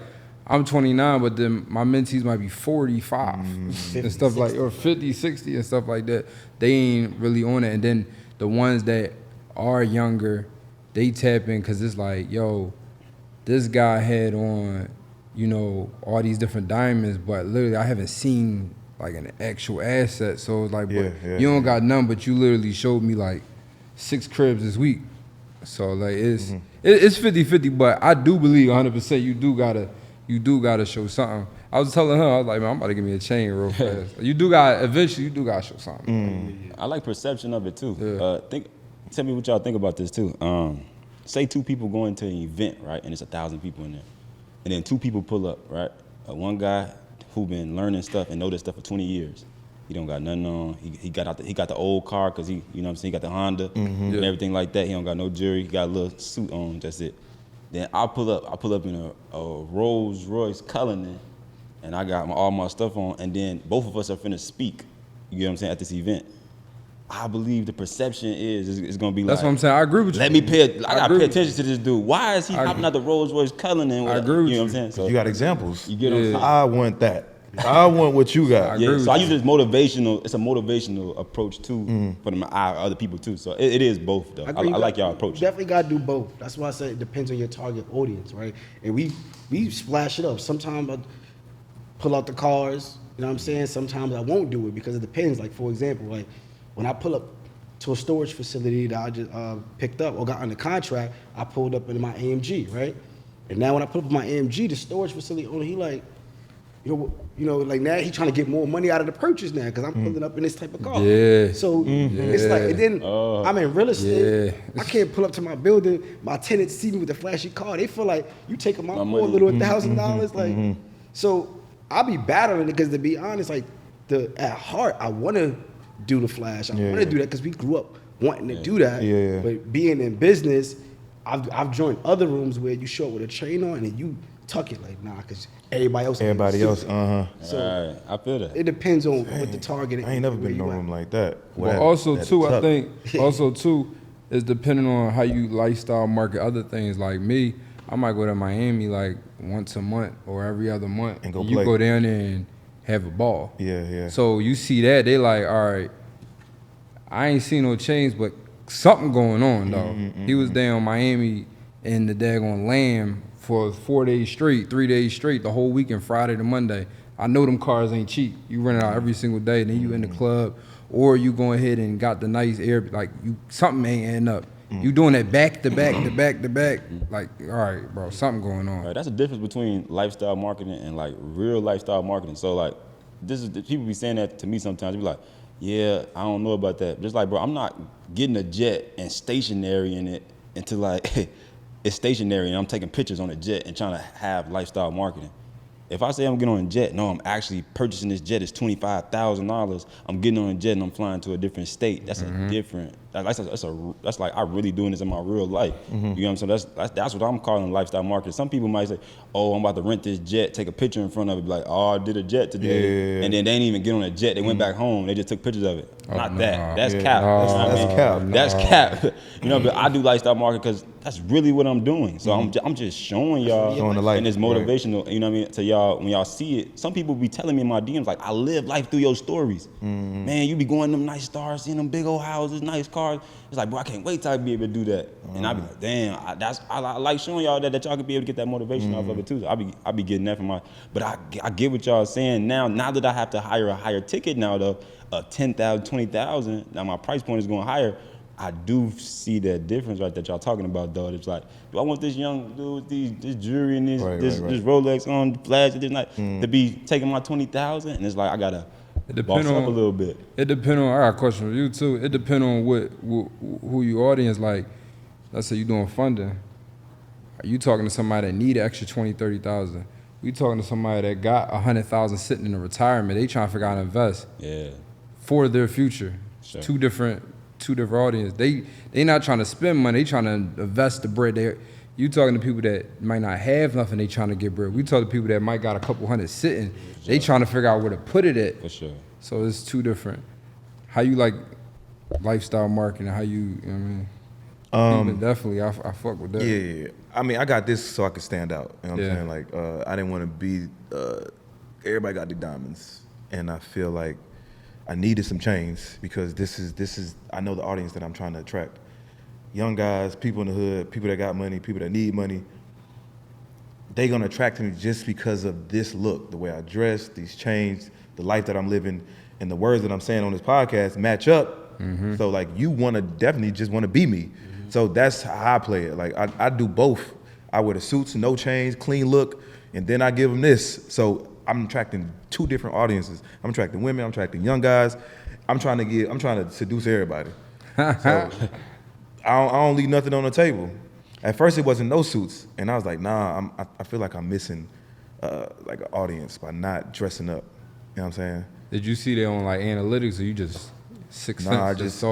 I'm 29, but then my mentees might be 45 and stuff 60. Like, or 50, 60 and stuff like that. They ain't really on it. And then the ones that are younger, they tap in because it's like, yo, this guy had on, you know, all these different diamonds, but literally I haven't seen like an actual asset. So it's like, you don't got none, but you literally showed me like 6 cribs this week. So like it's 50-50, but I do believe 100% you do gotta show something. I was telling her, I was like, man, I'm about to give me a chain real fast. Eventually you do gotta show something. I like perception of it too. Yeah. Tell me what y'all think about this too. say 2 people going to an event, right, and it's 1,000 people in there, and then 2 people pull up, right? One guy who been learning stuff and know this stuff for 20 years. He don't got nothing on. He got the old car because he, you know what I'm saying, he got the Honda and everything like that. He don't got no jewelry. He got a little suit on. That's it. Then I pull up in a Rolls Royce Cullinan, and I got all my stuff on. And then both of us are finna speak. You get what I'm saying, at this event. I believe the perception is it's gonna be That's like. what I'm saying. I agree with you. I gotta pay attention to this dude. Why is he hopping out the Rolls Royce Cullinan? I agree with you know what I'm saying? So You got examples. you get what I'm saying? I want that. I want what you got. Yeah, so I use it as motivational. It's a motivational approach too for other people too. So it is both though. I like y'all approach. You definitely gotta do both. That's why I said it depends on your target audience, right? And we splash it up. Sometimes I pull out the cars. You know what I'm saying? Sometimes I won't do it because it depends. Like for example, like when I pull up to a storage facility that I just picked up or got under contract, I pulled up in my AMG, right? And now when I pull up in my AMG, the storage facility owner, he like. You know, like now he trying to get more money out of the purchase now because I'm pulling up in this type of car. Yeah. So it's like, and then I'm in real estate. Yeah. I can't pull up to my building. My tenants see me with a flashy car. They feel like you taking my poor money. little $1,000. Like, so I'll be battling it because to be honest, like at heart, I want to do the flash. I want to do that because we grew up wanting to do that. Yeah. But being in business, I've joined other rooms where you show up with a chain on and then you tuck it like because everybody else. So Right. I feel that. it depends on what the target. I ain't never been in no room like that. But also too, I think also too is depending on how you lifestyle market other things. Like me, I might go to Miami like once a month or every other month, And go you play. go down there and have a ball. Yeah. So you see that they like, all right, I ain't seen no change, but something going on though. He was down Miami in the daggone Lamb for 4 days straight, 3 days straight, the whole weekend, Friday to Monday. I know them cars ain't cheap. You rent it out every single day, then you in the club, or you go ahead and got the nice air, like something ain't adding up. You doing that back to back to back to back, like, all right, bro, something going on. Right, that's the difference between lifestyle marketing and like real lifestyle marketing. So like, people be saying that to me sometimes. They be like, yeah, I don't know about that. Just like, bro, I'm not getting a jet and stationary in it until like, it's stationary and I'm taking pictures on a jet and trying to have lifestyle marketing. If I say I'm getting on a jet, no, I'm actually purchasing this jet. It's $25,000. I'm getting on a jet and I'm flying to a different state. That's a different. That's like I really doing this in my real life. You know what I'm saying? That's what I'm calling lifestyle marketing. Some people might say, "Oh, I'm about to rent this jet, take a picture in front of it, be like, oh, I did a jet today," and then they didn't even get on a jet. They went back home. They just took pictures of it. Not that. That's cap. That's cap. That's cap. You know, but I do lifestyle marketing because that's really what I'm doing. So I'm just showing y'all, Showing the light. and it's motivational. You know what I mean? To y'all, when y'all see it, some people be telling me in my DMs like, I live life through your stories. Man, you be going to them nice stars, seeing them big old houses, nice cars. It's like, bro, I can't wait till I be able to do that. And I be like, damn, I like showing y'all that y'all can be able to get that motivation off of it too. So I be getting that from my, but I get what y'all saying now. Now that I have to hire a higher ticket now though, 10,000, 20,000. Now my price point is going higher. I do see that difference right that y'all talking about though. It's like, do I want this young dude with this jewelry and this Rolex on flash this night to be taking my 20,000? And it's like I gotta boss up a little bit. It depends on. I got a question for you too. It depends on who your audience like. Let's say you doing funding. Are you talking to somebody that need an extra 20, 30,000? You talking to somebody that got 100,000 sitting in a retirement? They trying to figure out how to invest for their future. Sure. Two different audience. They not trying to spend money. They trying to invest the bread. You talking to people that might not have nothing. They trying to get bread. We talk to people that might got a couple hundred sitting. Sure. They trying to figure out where to put it at. For sure. So it's two different. How you like lifestyle marketing? How you know what I mean? Definitely, I fuck with that. Yeah. I mean, I got this so I could stand out. You know what I'm saying? Like, I didn't want to be. Everybody got the diamonds, and I feel like I needed some change because this is. I know the audience that I'm trying to attract. Young guys, people in the hood, people that got money, people that need money. They gonna attract me just because of this look, the way I dress, these chains, the life that I'm living, and the words that I'm saying on this podcast match up. So like, you wanna definitely just wanna be me. So that's how I play it. Like I do both. I wear the suits, no chains, clean look, and then I give them this. So I'm attracting two different audiences. I'm attracting women, I'm attracting young guys. I'm trying to seduce everybody. So I don't leave nothing on the table. At first, it wasn't no suits, and I was like, nah, I feel like I'm missing like an audience by not dressing up. You know what I'm saying? Did you see that on like analytics, or you just Nah, I just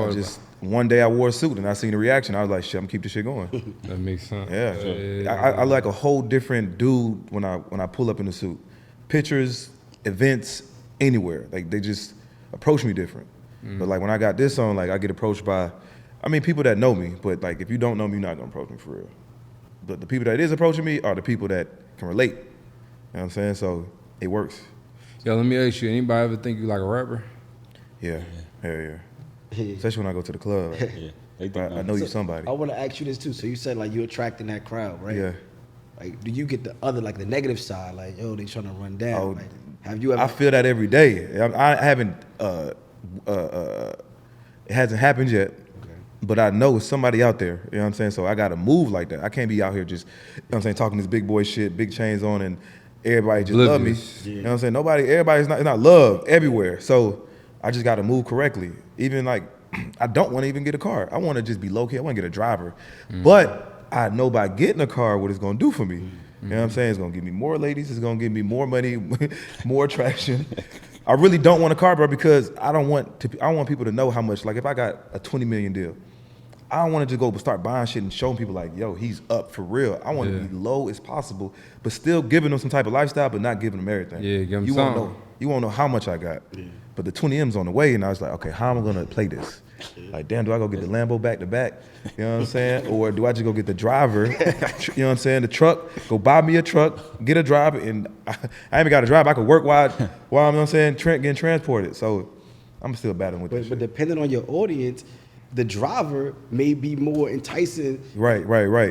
one day I wore a suit and I seen the reaction. I was like, shit, I'm gonna keep this shit going. That makes sense. Yeah, I like a whole different dude when I pull up in a suit. Pictures, events, anywhere. Like they just approach me different. But like when I got this on, like I get approached by, I mean, people that know me. But like if you don't know me, you're not gonna approach me for real. But the people that is approaching me are the people that can relate. You know what I'm saying? So it works. Yo, let me ask you, anybody ever think you like a rapper? Yeah, hell yeah. Especially when I go to the club. Yeah. They think I know you somebody. I want to ask you this too. So you said like you attracting that crowd, right? Yeah. Like, do you get the other, like the negative side, like yo, they trying to run down? Oh, like, have you ever? I feel that every day. I haven't. It hasn't happened yet. But I know it's somebody out there, you know what I'm saying? So I gotta move like that. I can't be out here just, you know what I'm saying, talking this big boy shit, big chains on, and everybody just love me. You know what I'm saying? Everybody's not love everywhere. So I just gotta move correctly. Even like, I don't wanna even get a car. I wanna just be low key, I wanna get a driver. But I know by getting a car what it's gonna do for me. You know what I'm saying? It's gonna give me more ladies, it's gonna give me more money, more attraction. I really don't want a car, bro, because I want people to know how much, like if I got a 20 million deal, I don't want to just go start buying shit and showing people like, yo, he's up for real. I want to be low as possible, but still giving them some type of lifestyle, but not giving them everything. Yeah, give them you something. won't know how much I got. Yeah. But the 20 M's on the way, and I was like, okay, how am I gonna play this? Like, damn, do I go get the Lambo back to back? You know what I'm saying? Or do I just go get the driver? You know what I'm saying? The truck, go buy me a truck, get a driver, and I ain't even got a driver. I could work while I'm, you know what I'm saying, getting transported. So I'm still battling with this shit. But depending on your audience, the driver may be more enticing. Right.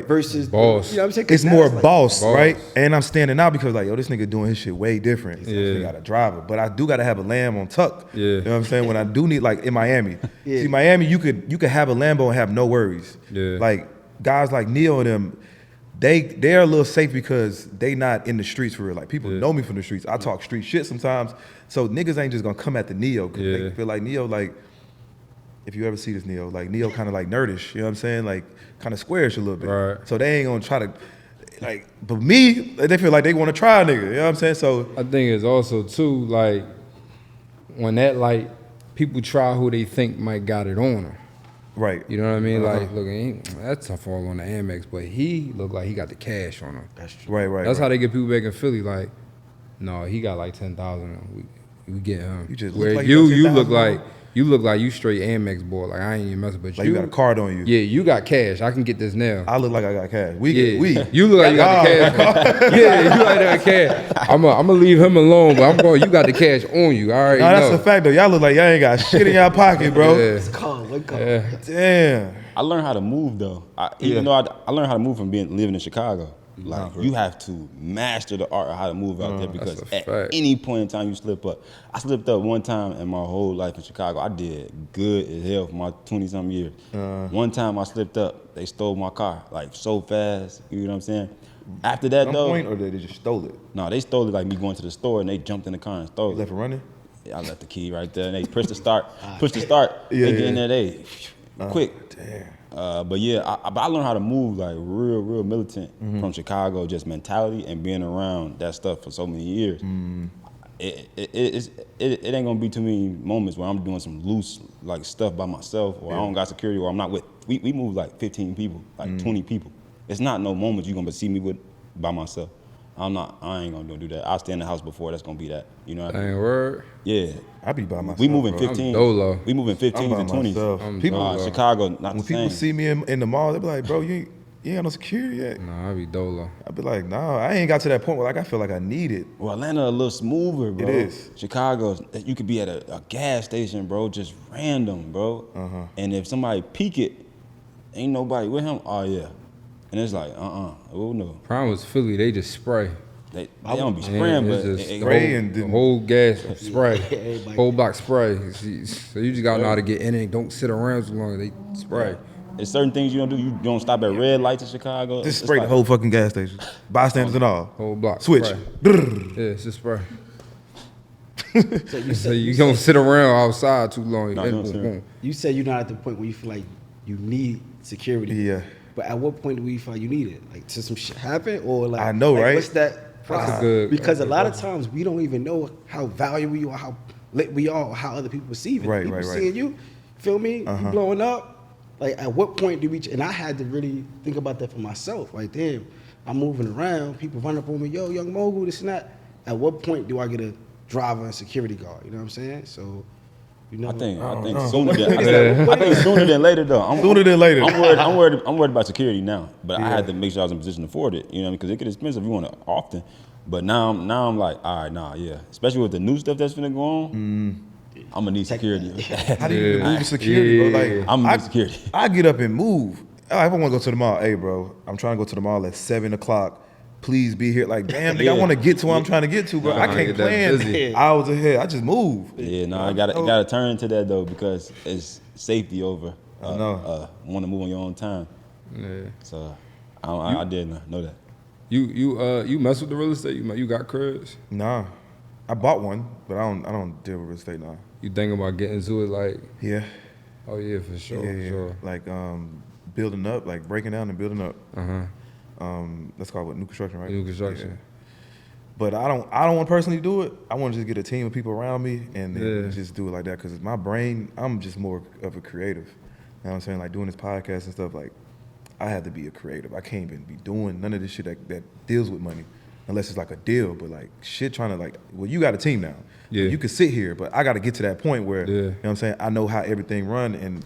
Versus boss. You know what I'm saying? It's more like, boss, right? And I'm standing out because like, yo, this nigga doing his shit way different. He got a driver. But I do gotta have a Lamb on tuck. Yeah. You know what I'm saying? When I do need, like in Miami. See, Miami, you could have a Lambo and have no worries. Yeah. Like guys like Neo and them, they're a little safe because they not in the streets for real. Like people know me from the streets. I talk street shit sometimes. So niggas ain't just gonna come at the Neo because they feel like Neo, like, if you ever see this Neo, like Neo kind of like nerdish, you know what I'm saying? Like kind of squarish a little bit. Right. So they ain't gonna try to, like, but me, they feel like they wanna try a nigga, you know what I'm saying? So I think it's also too, like, when that, like, people try who they think might got it on them. right. You know what I mean? Like, look, that's a fall on the Amex, but he looked like he got the cash on him. That's true. Right. That's how they get people back in Philly. Like, no, he got like 10,000. We get him. You just where look like you you got look 10,000. like you straight Amex boy. Like I ain't even messing with Like you got a card on you. Yeah, you got cash. I can get this now. I look like I got cash. You look like you got the cash. Yeah, you like that cash. I'm gonna leave him alone, but I'm going. You got the cash on you. All right. No, that's a fact though. Y'all look like y'all ain't got shit in y'all pocket, bro. It's called. Yeah. Damn. I learned how to move though. Even though I learned how to move from living in Chicago. Like you have to master the art of how to move out there because at any point in time you slip up. I slipped up one time in my whole life in Chicago. I did good as hell for my 20-something years. One time I slipped up, they stole my car like so fast. You know what I'm saying? After that though, Point or they just stole it? no, they stole it like me going to the store and they jumped in the car and stole You it. left it running? I left the key right there and they pushed the start. They get in there, they quick. Damn. But yeah, I learned how to move like real militant from Chicago, just mentality and being around that stuff for so many years. It ain't gonna be too many moments where I'm doing some loose like stuff by myself or I don't got security or I'm not with. We move like 15 people, like 20 people. It's not no moment you gonna see me with by myself. I ain't gonna do that. I'll stay in the house before that's gonna be that. You know what I mean? Dang word. Yeah. I be by myself. We moving bro. 15. dolo. We moving 15s I'm by and 20s. myself. People, Chicago, not when the people same. see me in the mall, they be like, bro, you ain't got no security yet. Nah, I be dolo. I be like, nah, I ain't got to that point where like I feel like I need it. Well, Atlanta a little smoother, bro. It is. Chicago, you could be at a gas station, bro, just random, bro. And if somebody peek it, ain't nobody with him, oh yeah. And it's like, oh no. Problem was Philly, they just spray. They don't be spraying, but It's just spray and the whole gas spray, everybody- whole block spray. So you just gotta know how to get in it. Don't sit around too long. They spray. There's certain things you don't do. You don't stop at red lights in Chicago. Just It's spray like- the whole fucking gas station. Bystanders and all. Whole block. Switch. Spray. Brrr. Yeah, it's just spray. So So you don't sit around outside too long. No, And don't boom, sit. boom. you said you're not at the point where you feel like you need security. Yeah. But at what point do we find you need it? Like, does some shit happen, or like I know, like, right? What's that process? good- Because a lot of times we don't even know how valuable you are, how lit we are, or how other people perceive it. Right, people right, right. seeing you, feel me? You blowing up. Like, at what point do we? And I had to really think about that for myself. Like, damn, I'm moving around. People run up on me, yo, young mogul, this and that. At what point do I get a driver and security guard? You know what I'm saying? So, you know, I think sooner than I think sooner than later though. Sooner than later. I'm worried about security now, but I had to make sure I was in a position to afford it. You know, because it get expensive if you want it often. But now I'm like, all right, nah, yeah. Especially with the new stuff that's finna go on, I'm gonna need security. How do you move security, bro? Like, I'm gonna need security. I get up and move. If I want to go to the mall, hey, bro, I'm trying to go to the mall at 7 o'clock. Please be here. Like, damn, nigga, I want to get to where I'm trying to get to, bro. I can't get that plan busy. hours ahead. I just move. Yeah, no, I gotta turn to that though because it's safety over know. want to move on your own time. Yeah. So I did not know that. You mess with the real estate? You got cribs? Nah, I bought one, but I don't deal with real estate now. You think about getting to it like? Yeah, Oh yeah, for sure. yeah. Sure. Like building up, like breaking down and building up. That's called what, new construction, right? New construction. Yeah. But I don't want to personally do it. I want to just get a team of people around me and then just do it like that. Because my brain, I'm just more of a creative. You know what I'm saying? Like doing this podcast and stuff, like I have to be a creative. I can't even be doing none of this shit that deals with money. Unless it's like a deal, but like shit trying to like, well, you got a team now. Yeah. You can sit here, but I got to get to that point where, Yeah. you know what I'm saying? I know how everything run and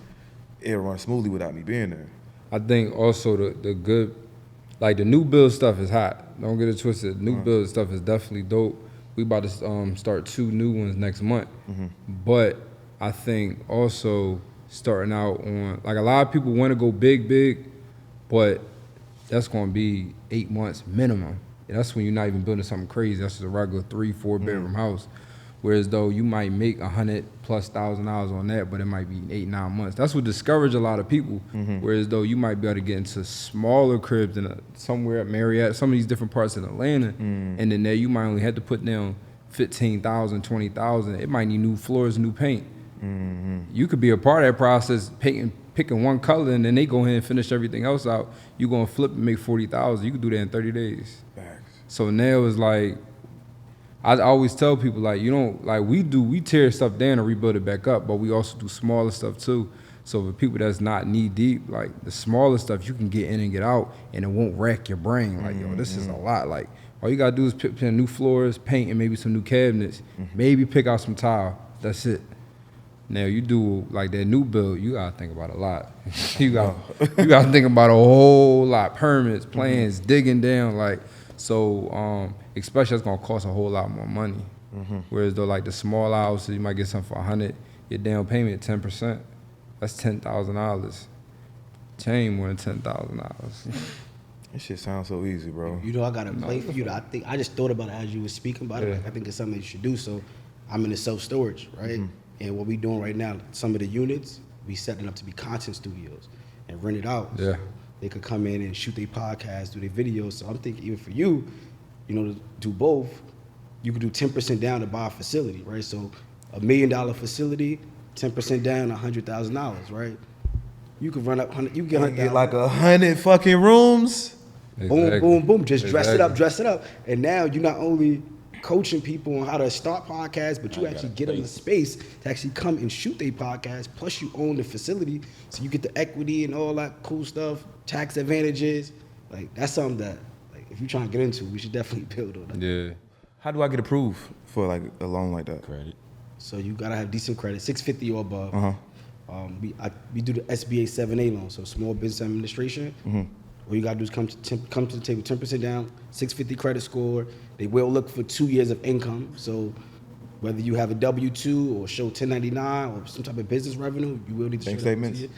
it'll run smoothly without me being there. I think also the good, like the new build stuff is hot. Don't get it twisted. New build stuff is definitely dope. We about to start 2 new ones next month. But I think also starting out on, like a lot of people want to go big, but that's going to be 8 months minimum. And that's when you're not even building something crazy. That's just a regular 3-4 bedroom house. Whereas though you might make $100,000+ on that, but it might be 8-9 months. That's what discourage a lot of people. Whereas though you might be able to get into smaller cribs in somewhere at Marriott, some of these different parts in Atlanta, and then there you might only have to put down $15,000, $20,000. It might need new floors, new paint. You could be a part of that process, picking one color, and then they go ahead and finish everything else out. You gonna flip and make $40,000. You could do that in 30 days. So now it's like, I always tell people, like, you don't, like we tear stuff down and rebuild it back up, but we also do smaller stuff too. So for people that's not knee deep, like the smaller stuff you can get in and get out and it won't wreck your brain. Like, yo, this is a lot. Like, all you gotta do is put in new floors, paint, and maybe some new cabinets, maybe pick out some tile. That's it. Now you do like that new build, you gotta think about a lot. you gotta think about a whole lot. Permits, plans, digging down, like, so especially that's gonna cost a whole lot more money. Whereas though like the small houses, you might get something for $100, your down payment 10%. That's $10,000. Chain more than $10,000. This shit sounds so easy, bro. You know, I got a play for you. I just thought about it as you were speaking about it. Like, I think it's something that you should do. So I'm in the self-storage, right? And what we doing right now, some of the units, we setting up to be content studios and rent it out. Yeah. So they could come in and shoot their podcasts, do their videos. So I'm thinking even for you, you know, to do both, you could do 10% down to buy a facility, right? So $1 million facility, 10% down, $100,000, right? You could run up, you can Gonna get like 100 fucking rooms. Boom, boom, boom. Just dress it up. And now you're not only coaching people on how to start podcasts, but you actually get them the space to actually come and shoot their podcast. Plus you own the facility, so you get the equity and all that cool stuff, tax advantages. Like, that's something that, like, if you're trying to get into, we should definitely build on that. Yeah. How do I get approved for like a loan like that? Credit. So you gotta have decent credit, 650 or above. We do the SBA 7A loan, so Small Business Administration. All you gotta do is come to the table, 10% down, 650 credit score. They will look for 2 years of income. So whether you have a W-2 or show 1099 or some type of business revenue, you will need to Bank show that statements? to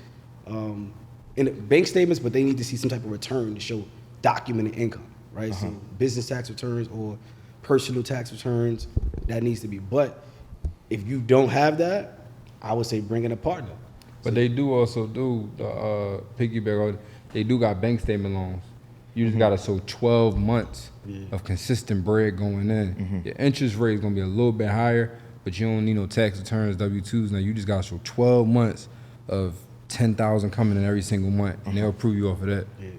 you. And bank statements, but they need to see some type of return to show documented income, right? So business tax returns or personal tax returns, that needs to be. But if you don't have that, I would say bring in a partner. But they do also do the piggyback. They do got bank statement loans. You just gotta show 12 months of consistent bread going in. Your interest rate is gonna be a little bit higher, but you don't need no tax returns, W-2s. Now you just gotta show 12 months of 10,000 coming in every single month, and they'll approve you off of that. Yeah.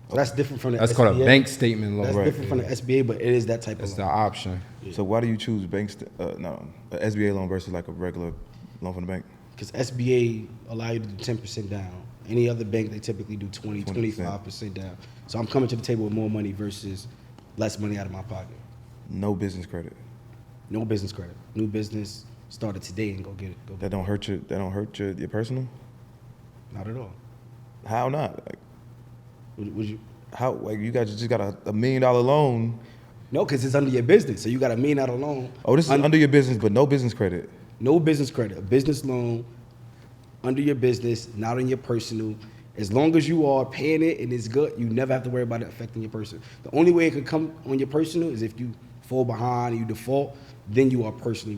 So that's different from the That's SBA. called a bank statement loan. That's different from the SBA, but it is that type That's of the loan. option. So why do you choose an SBA loan versus like a regular loan from the bank? Because SBA allow you to do 10% down. Any other bank, they typically do 20, 25% down. So I'm coming to the table with more money versus less money out of my pocket. No business credit. No business credit. New business, started today and go get it. That don't hurt your personal? Not at all. How not? Like, Would you? how, like, you guys just got a $1 million loan. No, because it's under your business. So you got $1 million loan. Oh, this is under your business, but no business credit. No business credit. A business loan under your business, not on your personal. As long as you are paying it and it's good, you never have to worry about it affecting your personal. The only way it could come on your personal is if you fall behind and you default, then you are personally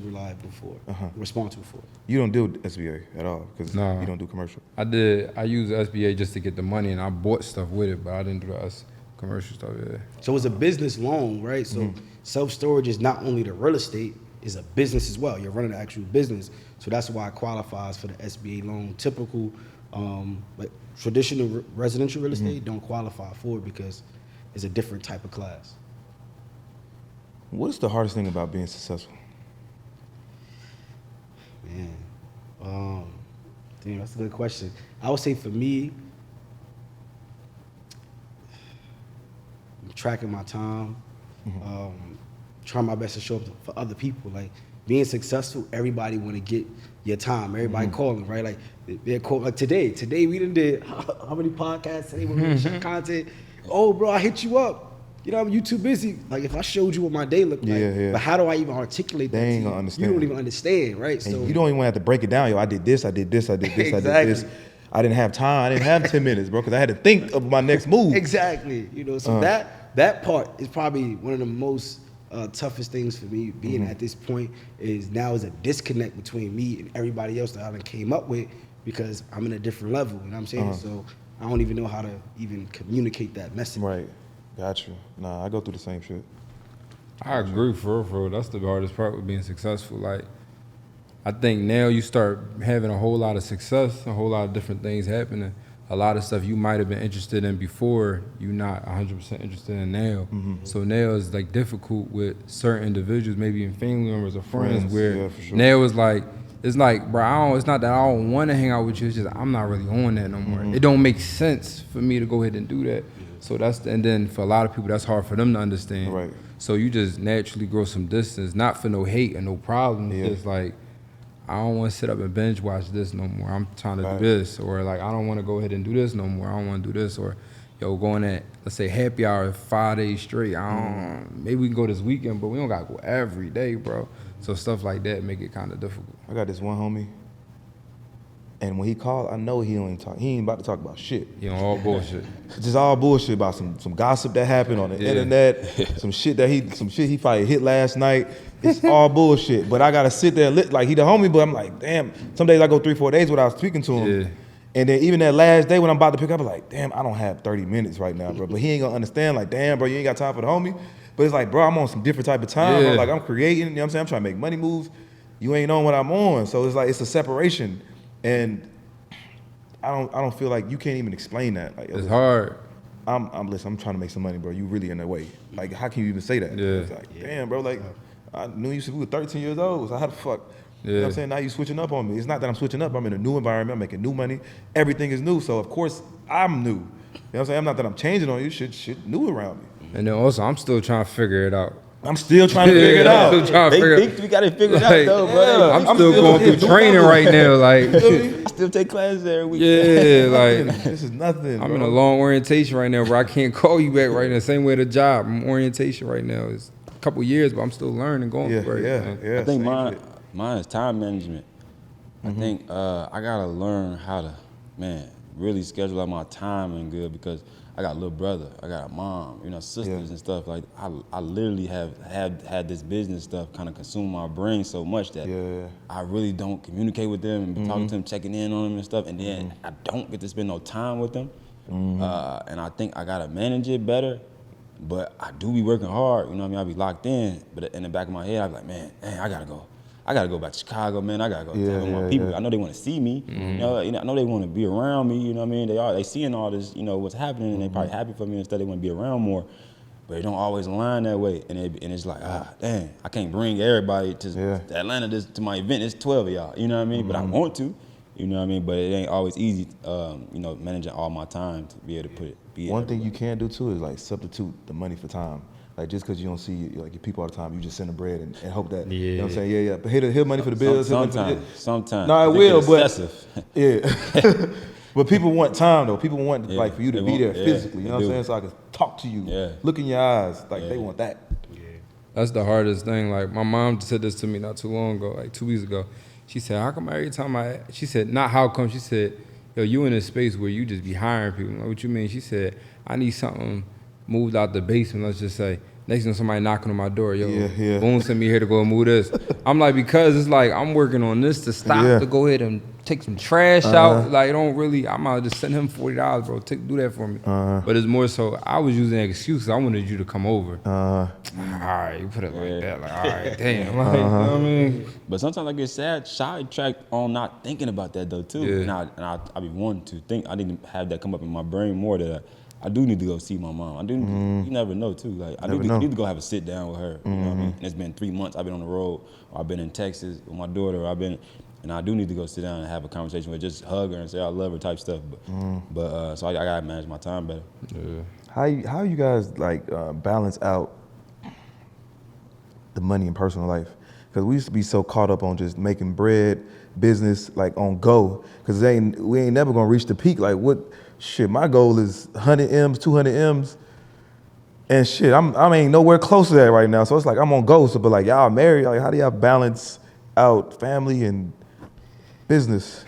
responsible for it. You don't do SBA at all because Nah. you don't do commercial. I used SBA just to get the money, and I bought stuff with it, but I didn't do the commercial stuff. Yeah. So it's a business loan, right? So self-storage is not only the real estate, it's a business as well. You're running an actual business. So that's why it qualifies for the SBA loan. Typical, like traditional residential real estate don't qualify for it because it's a different type of class. What is the hardest thing about being successful? Man, damn, that's a good question. I would say for me, tracking my time, trying my best to show up for other people. Like being successful, everybody want to get your time. Everybody calling, right? Like they're calling. Like today we done did how many podcasts today? We share content. Oh, bro, I hit you up. You know, you too busy. Like if I showed you what my day looked like, but how do I even articulate that? They ain't to you? gonna understand. You don't even understand, right? And so you don't even have to break it down. Yo, I did this, I did this, I did this, I did this. Exactly. I didn't have time. I didn't have 10 minutes, bro, because I had to think of my next move. Exactly. You know, so that part is probably one of the most toughest things for me being at this point is now is a disconnect between me and everybody else that I done came up with because I'm in a different level. You know what I'm saying? So I don't even know how to even communicate that message. Right. Got you. Nah, I go through the same shit. I agree, for real. That's the hardest part with being successful. Like, I think now you start having a whole lot of success, a whole lot of different things happening. A lot of stuff you might have been interested in before, you're not 100% interested in now. So now it's like difficult with certain individuals, maybe even family members or friends, where yeah, for sure. now it's like, bro, it's not that I don't want to hang out with you. It's just I'm not really on that no more. It don't make sense for me to go ahead and do that. So and then for a lot of people, that's hard for them to understand. Right. So you just naturally grow some distance, not for no hate or no problem. Yeah. It's just like, I don't want to sit up and binge watch this no more. I'm trying to Right. do this. Or like, I don't want to go ahead and do this no more. I don't want to do this. Or, yo, going at, let's say, happy hour 5 days straight. Maybe we can go this weekend, but we don't got to go every day, bro. So stuff like that make it kind of difficult. I got this one homie, and when he called, I know he ain't about to talk about shit. You know, all bullshit. Just all bullshit about some gossip that happened on the internet, some shit he probably hit last night. It's all bullshit. But I gotta sit there and like he the homie, but I'm like, damn, some days I go 3-4 days without speaking to him. Yeah. And then even that last day when I'm about to pick up, I'm like, damn, I don't have 30 minutes right now, bro. But he ain't gonna understand, like, damn, bro, you ain't got time for the homie. But it's like, bro, I'm on some different type of time. Yeah. Like I'm creating, you know what I'm saying? I'm trying to make money moves. You ain't on what I'm on. So it's like it's a separation. And I don't feel like you can't even explain that. Like It's hard. Listen, I'm trying to make some money, bro. You really in that way. Like, how can you even say that? Yeah. It's like, damn, bro, like, I knew you since we were 13 years old, so how the fuck? You know what I'm saying? Now you switching up on me. It's not that I'm switching up. I'm in a new environment. I'm making new money. Everything is new. So, of course, I'm new. You know what I'm saying? I'm not that I'm changing on you. Shit new around me. And then also, I'm still trying to figure it out. I'm still trying to figure it out. I'm still trying to figure They think we got it figured out though, bro. I'm still going through training right now. Like, I still take classes every week. yeah, like, This is nothing, I'm bro. in a long orientation right now, bro. I can't call you back right now. Same way the job. I'm orientation right now. It's a couple years, but I'm still learning, going Yeah, through it. man. yeah. I think same shit. mine is time management. I think I gotta learn how to, really schedule out my time and good because I got a little brother, I got a mom, sisters and stuff. Like I literally have had this business stuff kind of consume my brain so much that I really don't communicate with them and be talking to them, checking in on them and stuff. And then I don't get to spend no time with them. And I think I gotta manage it better. But I do be working hard, you know what I mean? I be locked in, but in the back of my head, I be like, man, I gotta go. I gotta go back to Chicago, man. I gotta go Yeah, tell my yeah, people. yeah. I know they want to see me. I know they want to be around me. You know what I mean? They seeing all this, what's happening, and they probably happy for me. Instead, they want to be around more. But it don't always align that way, and it's like, dang, I can't bring everybody to Atlanta to my event. It's 12 of y'all, you know what I mean? But I want to, you know what I mean? But it ain't always easy, managing all my time to be able to be One thing you can do too is like substitute the money for time. Like just because you don't see like your people all the time, you just send them bread and hope that. You know what I'm saying? Yeah. But here money for the bills. Sometimes. No, it will, but excessive. yeah. But people want time though. People want like for you to be there yeah, physically. You know what I'm saying? So I can talk to you, look in your eyes. Like they want that. That's the hardest thing. Like my mom said this to me not too long ago, like 2 weeks ago. She said, "How come every time she said, not how come?" She said, "Yo, you in a space where you just be hiring people." I'm like, what you mean? She said, "I need something moved out the basement. Let's just say next time somebody knocking on my door, yo, Boone sent me here to go move this." I'm like, because it's like I'm working on this to stop to go ahead and take some trash out. Like, don't really. I'm out just send him $40, bro. Do that for me. But it's more so I was using an excuse. I wanted you to come over. All right, you put it like that. Like, all right, damn. Like, you know what I mean? But sometimes I get sidetracked on not thinking about that though too. Yeah. And I be wanting to think. I need to have that come up in my brain more that I do need to go see my mom. I do. You never know too. Like I need to go have a sit down with her. You know what I mean? And it's been 3 months. I've been on the road. Or I've been in Texas with my daughter. And I do need to go sit down and have a conversation with her, just hug her and say I love her type stuff. But so I gotta manage my time better. Yeah. How you guys like balance out the money in personal life? Because we used to be so caught up on just making bread, business, like on go. Because we ain't never gonna reach the peak. Like what? Shit, my goal is 100 M's, 200 M's, and shit, I ain't nowhere close to that right now. So it's like I'm on go. So, but like y'all married, like how do y'all balance out family and business?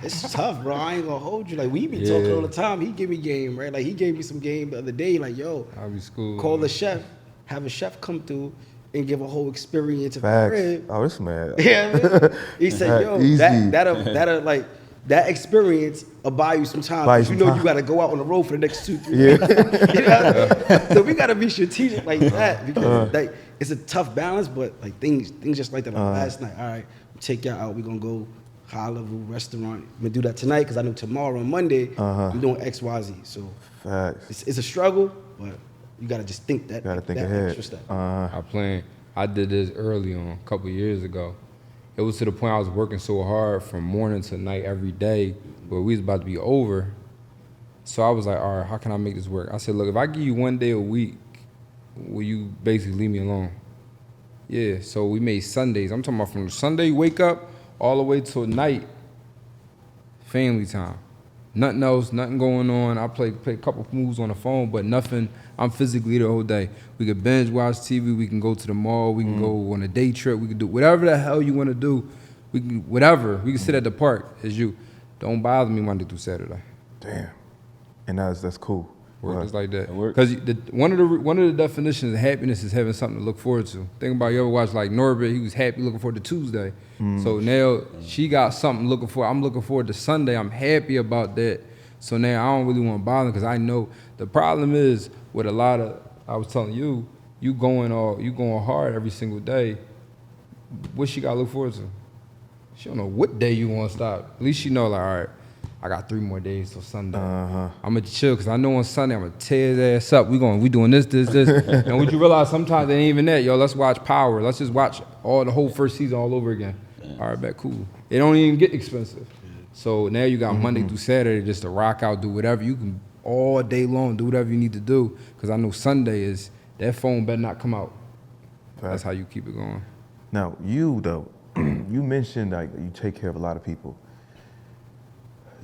It's tough, bro. I ain't gonna hold you. Like we be talking all the time. He give me game, right? Like he gave me some game the other day. Like yo, I'll be school. Call the chef, have a chef come through and give a whole experience of the Facts. crib. Oh, this man. Yeah, man. He said, yo, Easy. that'll like that experience will buy you some time. Buy you 'Cause you some know time. you gotta go out on the road for the next 2-3 weeks. You know? So we gotta be strategic like that because like it's a tough balance, but like things just like that. Like last night, all right, take y'all out. We gonna go high level restaurant. I'm gonna do that tonight because I know tomorrow on Monday I'm doing XYZ. So Facts. it's a struggle, but you gotta just think that. Gotta think that ahead. extra step. I did this early on, a couple years ago. It was to the point I was working so hard from morning to night every day where we was about to be over. So I was like, all right, how can I make this work? I said, look, if I give you 1 day a week, will you basically leave me alone? Yeah, so we made Sundays. I'm talking about from Sunday, wake up, all the way till night, family time. Nothing else, nothing going on. I play a couple moves on the phone, but nothing. I'm physically the whole day. We could binge watch TV. We can go to the mall. We can go on a day trip. We can do whatever the hell you want to do. We can whatever. We can sit at the park as you. Don't bother me Monday through Saturday. Damn. And that's cool. Work just like that. work. Because one of the definitions of happiness is having something to look forward to. Think about, you ever watch like Norbert, he was happy looking forward to Tuesday. So now she got something looking for. I'm looking forward to Sunday. I'm happy about that. So now I don't really want to bother because I know the problem is with a lot of, I was telling you, you going hard every single day. What she got to look forward to? She don't know what day you want to stop. At least she know like, all right, I got 3 more days till Sunday. I'm gonna chill because I know on Sunday I'm gonna tear his ass up. We doing this. And when you realize sometimes it ain't even that, yo, let's watch Power. Let's just watch the whole first season all over again. All right, bet, cool. It don't even get expensive. So now you got Monday through Saturday just to rock out, do whatever. You can all day long, do whatever you need to do. Because I know Sunday is, that phone better not come out. That's how you keep it going. Now, you though, you mentioned like you take care of a lot of people.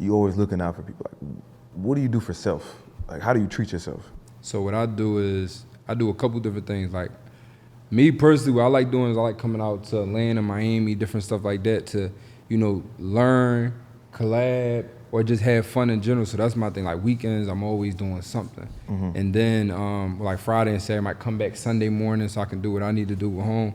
You always looking out for people. Like, what do you do for self? Like, how do you treat yourself? So what I do is, I do a couple different things. Like, me personally, what I like doing is I like coming out to Atlanta, Miami, different stuff like that to, learn, collab, or just have fun in general. So that's my thing. Like weekends, I'm always doing something. And then like Friday and Saturday, I might come back Sunday morning so I can do what I need to do at home.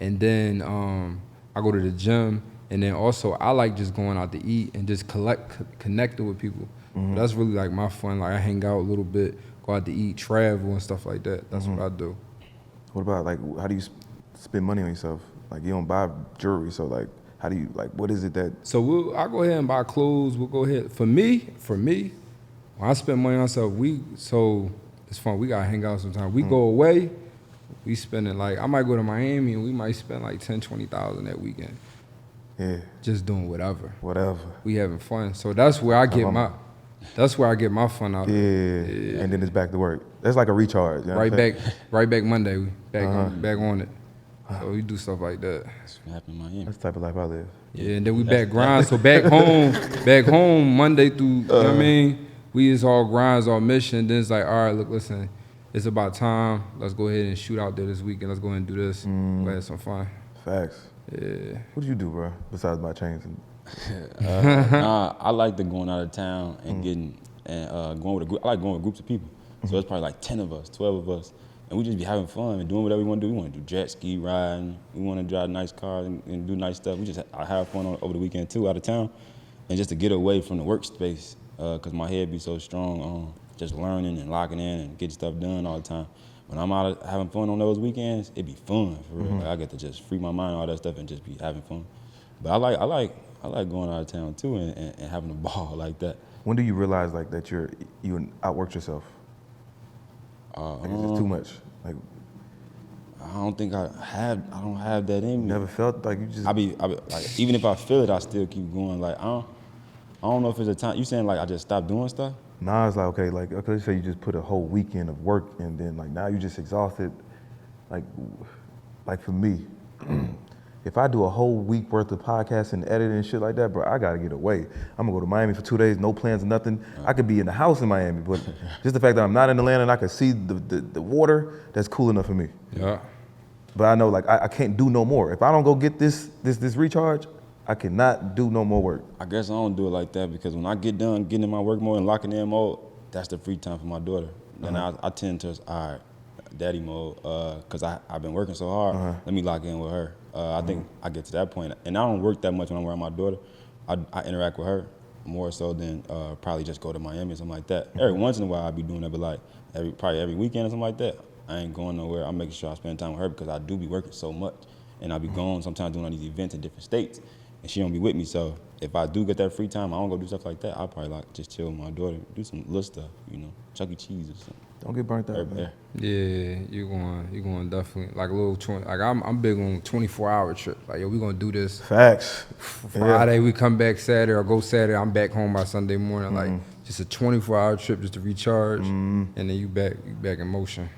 And then I go to the gym. And then also I like just going out to eat and just connecting with people. So that's really like my fun. Like I hang out a little bit, go out to eat, travel and stuff like that. That's what I do. What about like, how do you spend money on yourself? Like, you don't buy jewelry, so like, how do you, like, what is it that? So I'll go ahead and buy clothes. We'll go ahead. For me, when I spend money on stuff, so it's fun. We gotta hang out sometimes. We go away, we spend it like, I might go to Miami and we might spend like 10, 20,000 that weekend. Yeah. Just doing whatever. Whatever. We having fun. So that's where I get my fun out of. Yeah. And then it's back to work. That's like a recharge. You know Right back Monday. We back on it. So we do stuff like that. That's what happened in Miami. That's the type of life I live. Yeah, and then we back grind. So back home Monday through, you know what I mean? We is all grinds, all mission. Then it's like, all right, look, listen, it's about time. Let's go ahead and shoot out there this weekend. Let's go ahead and do this. We'll have some fun. Facts. Yeah. What do you do, bro? Besides my chains? I like the going out of town and going with a group. I like going with groups of people. So it's probably like 10 of us, 12 of us. And we just be having fun and doing whatever we want to do. We want to do jet ski riding. We want to drive nice cars and do nice stuff. I have fun over the weekend too, out of town. And just to get away from the workspace, because my head be so strong on just learning and locking in and getting stuff done all the time. When I'm out having fun on those weekends, it be fun for real. Like, I get to just free my mind, all that stuff, and just be having fun. But I like going out of town too and having a ball like that. When do you realize like that you outworked yourself? Like, is it too much? Like, I don't think I don't have that in me. never felt like you just. I be like, even if I feel it, I still keep going. Like, I don't know if it's a time. You saying like I just stopped doing stuff? Nah, it's like, okay, let's say you just put a whole weekend of work and then like now you just exhausted. Like for me, if I do a whole week worth of podcasts and editing and shit like that, bro, I gotta get away. I'm gonna go to Miami for 2 days, no plans or nothing. I could be in the house in Miami, but just the fact that I'm not in Atlanta and I can see the water, that's cool enough for me. Yeah. But I know like I can't do no more. If I don't go get this recharge, I cannot do no more work. I guess I don't do it like that because when I get done getting in my work mode and locking in mode, that's the free time for my daughter. Then I tend to, all right, daddy mode, because I've been working so hard, let me lock in with her. I think I get to that point. And I don't work that much when I'm around my daughter. I interact with her more so than probably just go to Miami or something like that. Every once in a while I be doing that, but like probably every weekend or something like that, I ain't going nowhere. I'm making sure I spend time with her because I do be working so much. And I be gone sometimes doing all these events in different states. And she don't be with me, so if I do get that free time, I don't go do stuff like that. I'll probably like just chill with my daughter, do some little stuff, Chuck E. Cheese or something. Don't get burnt out, man. Yeah, you're going definitely like a little 20. Like I'm big on 24-hour trips. Like, yo, we gonna do this. Facts. Friday we come back Saturday or go Saturday. I'm back home by Sunday morning. Like just a 24-hour trip just to recharge, and then you back in motion.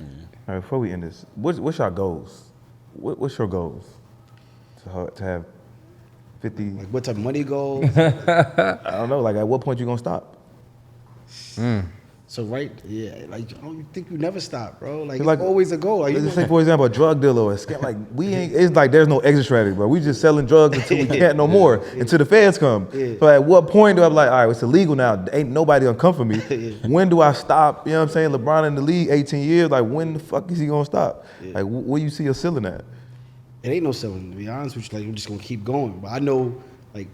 All right, before we end this, what's your goals? What's your goals to have 50? Like what type of money goals? I don't know. Like at what point you gonna stop? So like I don't think you never stop, bro. Like it's always a goal. Like, let's say, for example, a drug dealer or a scam. Like it's like there's no exit strategy, bro. We just selling drugs until we can't no more, until the feds come. Yeah. So at what point do I be like, all right, it's illegal now. Ain't nobody gonna come for me. When do I stop? You know what I'm saying? LeBron in the league, 18 years. Like when the fuck is he gonna stop? Like where you see your ceiling at? It ain't no ceiling, to be honest with you. Like, I'm just gonna keep going. But I know, like,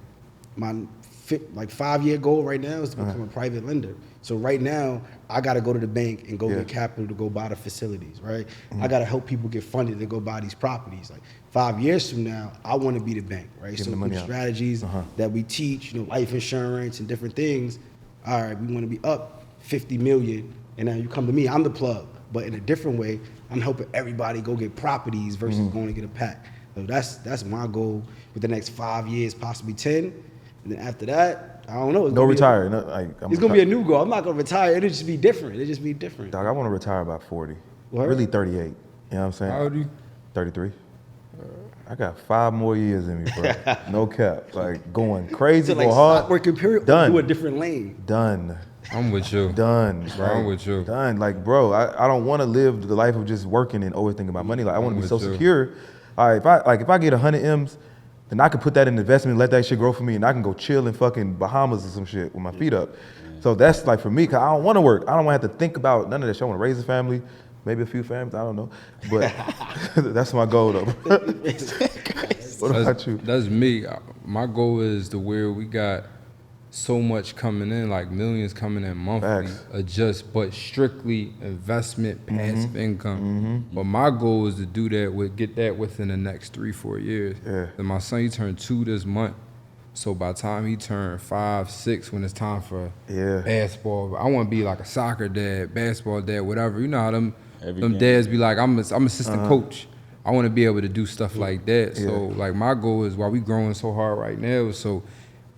my 5-year goal right now is to become a private lender. So right now, I gotta go to the bank and go get capital to go buy the facilities, right? I gotta help people get funded to go buy these properties. Like 5 years from now, I wanna be the bank, right? So through strategies that we teach, life insurance and different things. All right, we wanna be up 50 million, and now you come to me, I'm the plug. But in a different way, I'm helping everybody go get properties versus going to get a pack. So that's my goal with the next 5 years, possibly 10. And then after that, I don't know. No retire. It's going to be a new goal. I'm not going to retire. It'll just be different. Dog, I want to retire about 40. What? Really 38. You know what I'm saying? How old are you? 33. I got 5 more years in me, bro. No cap. Like going crazy, so, like, going hard. Stop working period. Done. Do a different lane. Done. I'm with you. Done. Bro, I'm with you. Done. Like, bro, I don't want to live the life of just working and always thinking about money. Like, I want to be so secure. All right, if I get 100 M's, then I can put that in investment, let that shit grow for me, and I can go chill in fucking Bahamas or some shit with my feet up. So that's like for me, cause I don't want to work. I don't want to have to think about none of that shit. I want to raise a family, maybe a few families. I don't know, but that's my goal though. What about you? That's me. My goal is to where we got so much coming in, like millions coming in monthly, but strictly investment, passive income. But my goal is to do that, get that within the next 3-4 years. And my son, he turned 2 this month. So by the time he turned 5, 6, when it's time for basketball, I want to be like a soccer dad, basketball dad, whatever. You know how them dads be like, I'm assistant coach. I want to be able to do stuff like that. So like my goal is, while we growing so hard right now, so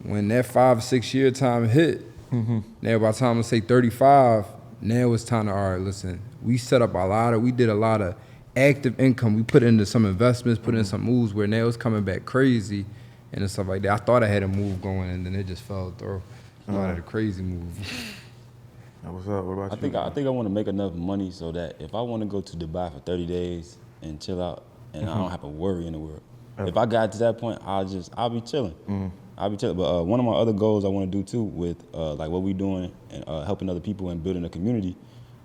when that 5 or 6 year time hit, now by the time I say 35, now it's time to, all right, listen, we set up we did a lot of active income. We put into some investments, put in some moves where now it's coming back crazy and stuff like that. I thought I had a move going, and then it just fell through. I had a crazy move. What's up? What about you? I think I want to make enough money so that if I want to go to Dubai for 30 days and chill out, and I don't have to worry in the world. If I got to that point, I'll be chilling. I'll be chilling. But one of my other goals I want to do too, with like what we doing and helping other people and building a community,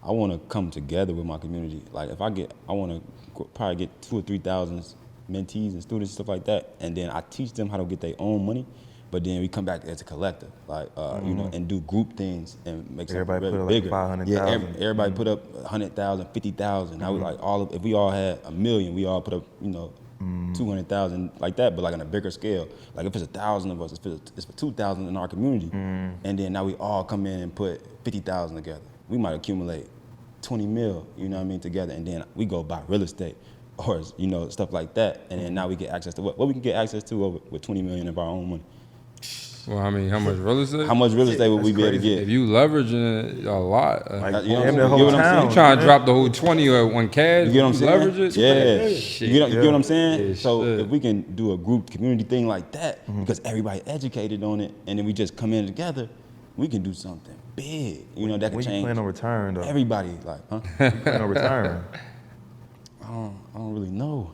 I want to come together with my community. Like I want to probably get 2,000 or 3,000 mentees and students and stuff like that, and then I teach them how to get their own money. But then we come back as a collective, like you know, and do group things and make everybody something put up bigger. Like 500,000. Yeah, everybody put up 100,000, 50,000. Now we like if we all had $1 million, we all put up 200,000 like that, but like on a bigger scale. Like if it's 1,000 of us, it's for 2,000 in our community, and then now we all come in and put 50,000 together. We might accumulate 20 mil, you know what I mean, together, and then we go buy real estate or stuff like that, and then now we get access to what we can get access to with 20 million of our own money. Well, I mean, how much real estate? How much real estate would we be able to get? If you leveraging it a lot, like, you the whole town. You trying to drop the whole 20 or 1 cash? You get what I'm saying? Leverage it? Yeah. Shit. You get what I'm saying? Yeah, so shit. if we can do a group community thing like that, because everybody educated on it, and then we just come in together, we can do something big. That can when change. You plan on retiring though? Everybody, like, huh? You plan on retiring? I don't really know.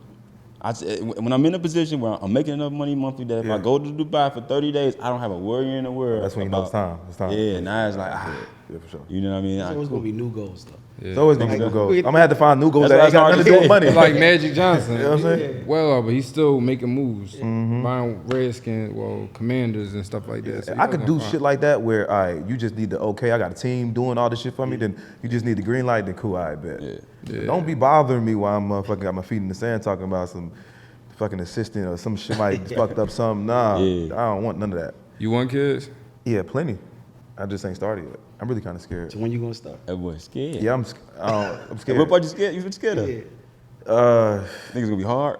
When I'm in a position where I'm making enough money monthly that if I go to Dubai for 30 days, I don't have a worry in the world. That's when you know it's time. It's time. Yeah, now it's like, yeah, for sure. You know what I mean? There's always gonna be new goals though. It's always gonna be new goals. I'm gonna have to find new goals that ain't That's got nothing to do with money. Like Magic Johnson. You know what I'm saying? Well, but he's still making moves, buying Redskins, Commanders and stuff like that. So I could do shit like that where you just need I got a team doing all this shit for me, then you just need the green light, then cool, I bet. Yeah. Don't be bothering me while I'm fucking got my feet in the sand talking about some fucking assistant or some shit like fucked up something. Nah, I don't want none of that. You want kids? Yeah, plenty. I just ain't started yet. I'm really kind of scared. So when you gonna start? That boy scared. Yeah, I'm scared. What part you scared? You scared of? Yeah. Think it's gonna be hard?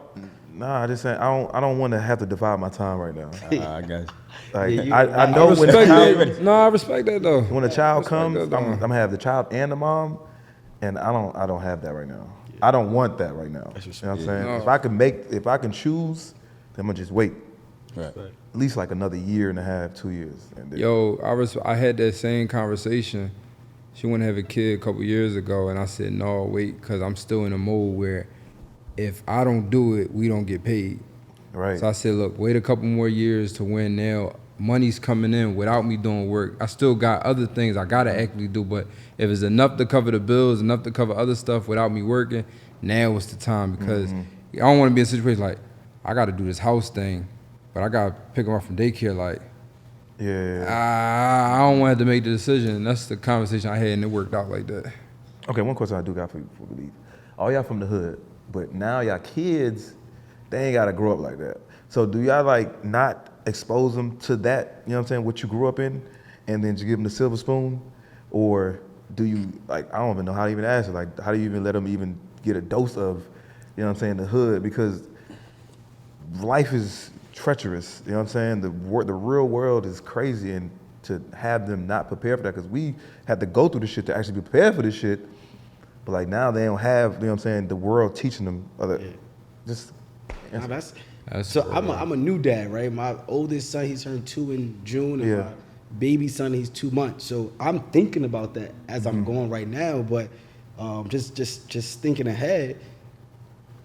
Nah, I just saying I don't want to have to divide my time right now. I got you. Like Yeah, I know when the Respect child that. No, I respect that though. when a child Respect comes, that, though. I'm gonna have the child and the mom, and I don't have that right now. I don't want that right now. You know what I'm saying? No. If I can choose, then I'm gonna just wait. Right. At least like another year and a half, 2 years. And then, Yo, I had that same conversation. She wanted to have a kid a couple years ago, and I said, no, wait, because I'm still in a mode where if I don't do it, we don't get paid. right. So I said, look, wait a couple more years to when now money's coming in without me doing work. I still got other things I gotta actually do, but if it's enough to cover the bills, enough to cover other stuff without me working, now is the time, because I don't want to be in a situation like I got to do this house thing, but I got to pick them up from daycare. Like, I don't want to have to make the decision. That's the conversation I had, and it worked out like that. Okay, one question I do got for you before we leave. All y'all from the hood, but now y'all kids, they ain't gotta grow up like that. So do y'all like not expose them to that, you know what I'm saying, what you grew up in, and then just give them the silver spoon? Or do you, like, I don't even know how to even ask it, like, how do you even let them even get a dose of, you know what I'm saying, the hood? Because life is treacherous, you know what I'm saying? The real world is crazy, and to have them not prepare for that, because we had to go through this shit to actually be prepared for this shit, but like now they don't have, you know what I'm saying, the world teaching them other, just. Nah, that's so so I'm a new dad, right? My oldest son, he turned 2 in June, and Yeah. my baby son, he's 2 months. So I'm thinking about that as I'm going right now, but just thinking ahead,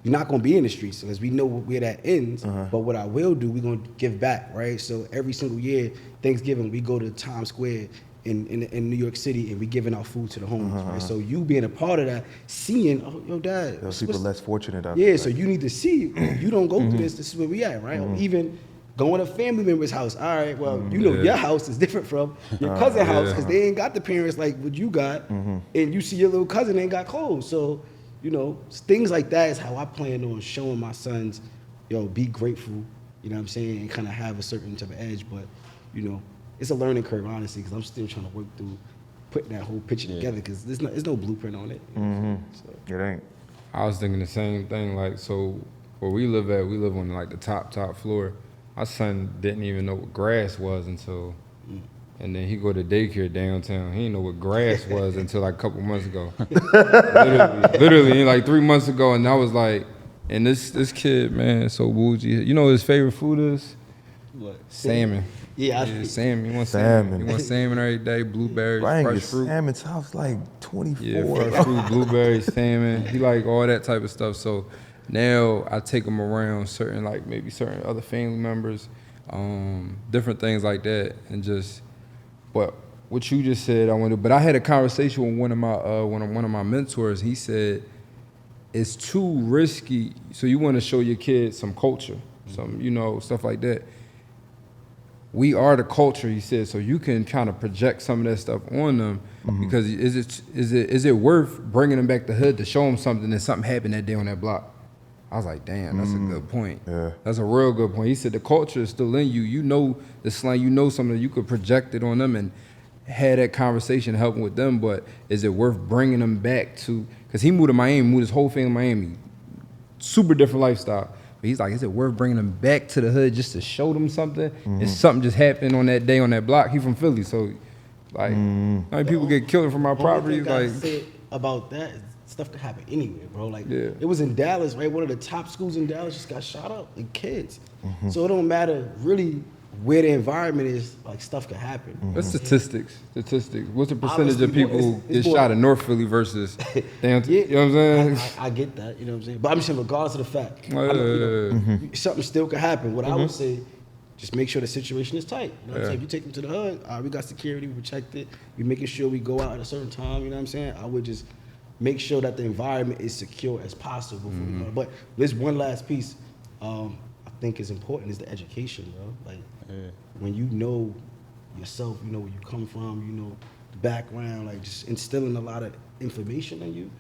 you're not gonna be in the streets because we know where that ends. But what I will do, we're gonna give back, right? So every single year, Thanksgiving, we go to Times Square in New York City, and we giving out food to the homeless, right? So you being a part of that, seeing, oh, yo, dad, Those people less fortunate out yeah, there. so you need to see, you don't go through this is where we at, right? Or even Going to family member's house. All right, well, you know your house is different from your cousin's house because they ain't got the parents like what you got, and you see your little cousin ain't got clothes. So, you know, things like that is how I plan on showing my sons, yo, be grateful. You know what I'm saying, and kind of have a certain type of edge. But, you know, it's a learning curve, honestly, because I'm still trying to work through putting that whole picture together because there's no blueprint on it. You know so. It ain't. I was thinking the same thing. Like, so where we live at, we live on like the top floor. My son didn't even know what grass was until, and then he go to daycare downtown. He didn't know what grass was until like a couple months ago. literally, like 3 months ago, and I was like, and this kid, man, so bougie. You know what his favorite food is? What? Salmon. Yeah, salmon. He wants salmon. He wants salmon every day. Blueberries, fresh fruit. Salmon sounds like 24. Yeah, fresh fruit, blueberries, salmon. He like all that type of stuff. So now I take him around certain other family members, different things like that, and just. But what you just said, But I had a conversation with one of my mentors. He said it's too risky. So you want to show your kids some culture, some stuff like that. We are the culture, he said, so you can kind of project some of that stuff on them because is it worth bringing them back to hood to show them something that something happened that day on that block? I was like, damn, that's a good point. Yeah. That's a real good point. He said the culture is still in you. You know the slang, you know something, you could project it on them and had that conversation helping with them, but is it worth bringing them back to, because he moved to Miami, moved his whole family to Miami, super different lifestyle. But he's like, is it worth bringing them back to the hood just to show them something? And something just happened on that day on that block. He from Philly, so like, how many people get killed from our property? Like, say about that, stuff could happen anywhere, bro. Like, it was in Dallas, right? One of the top schools in Dallas just got shot up, like kids. So it don't matter really where the environment is, like stuff could happen. What's statistics? What's the percentage Obviously, of people who get shot in North Philly versus down? Yeah, you know what I'm saying? I get that, you know what I'm saying? But I'm just saying, regardless of the fact, something still could happen. What I would say, just make sure the situation is tight. You know what I'm saying? If you take them to the hood, we got security, we protect it, we making sure we go out at a certain time, you know what I'm saying? I would just make sure that the environment is secure as possible. But there's one last piece I think is important is the education, bro. Like, when you know yourself, you know where you come from, you know the background, like just instilling a lot of information in you,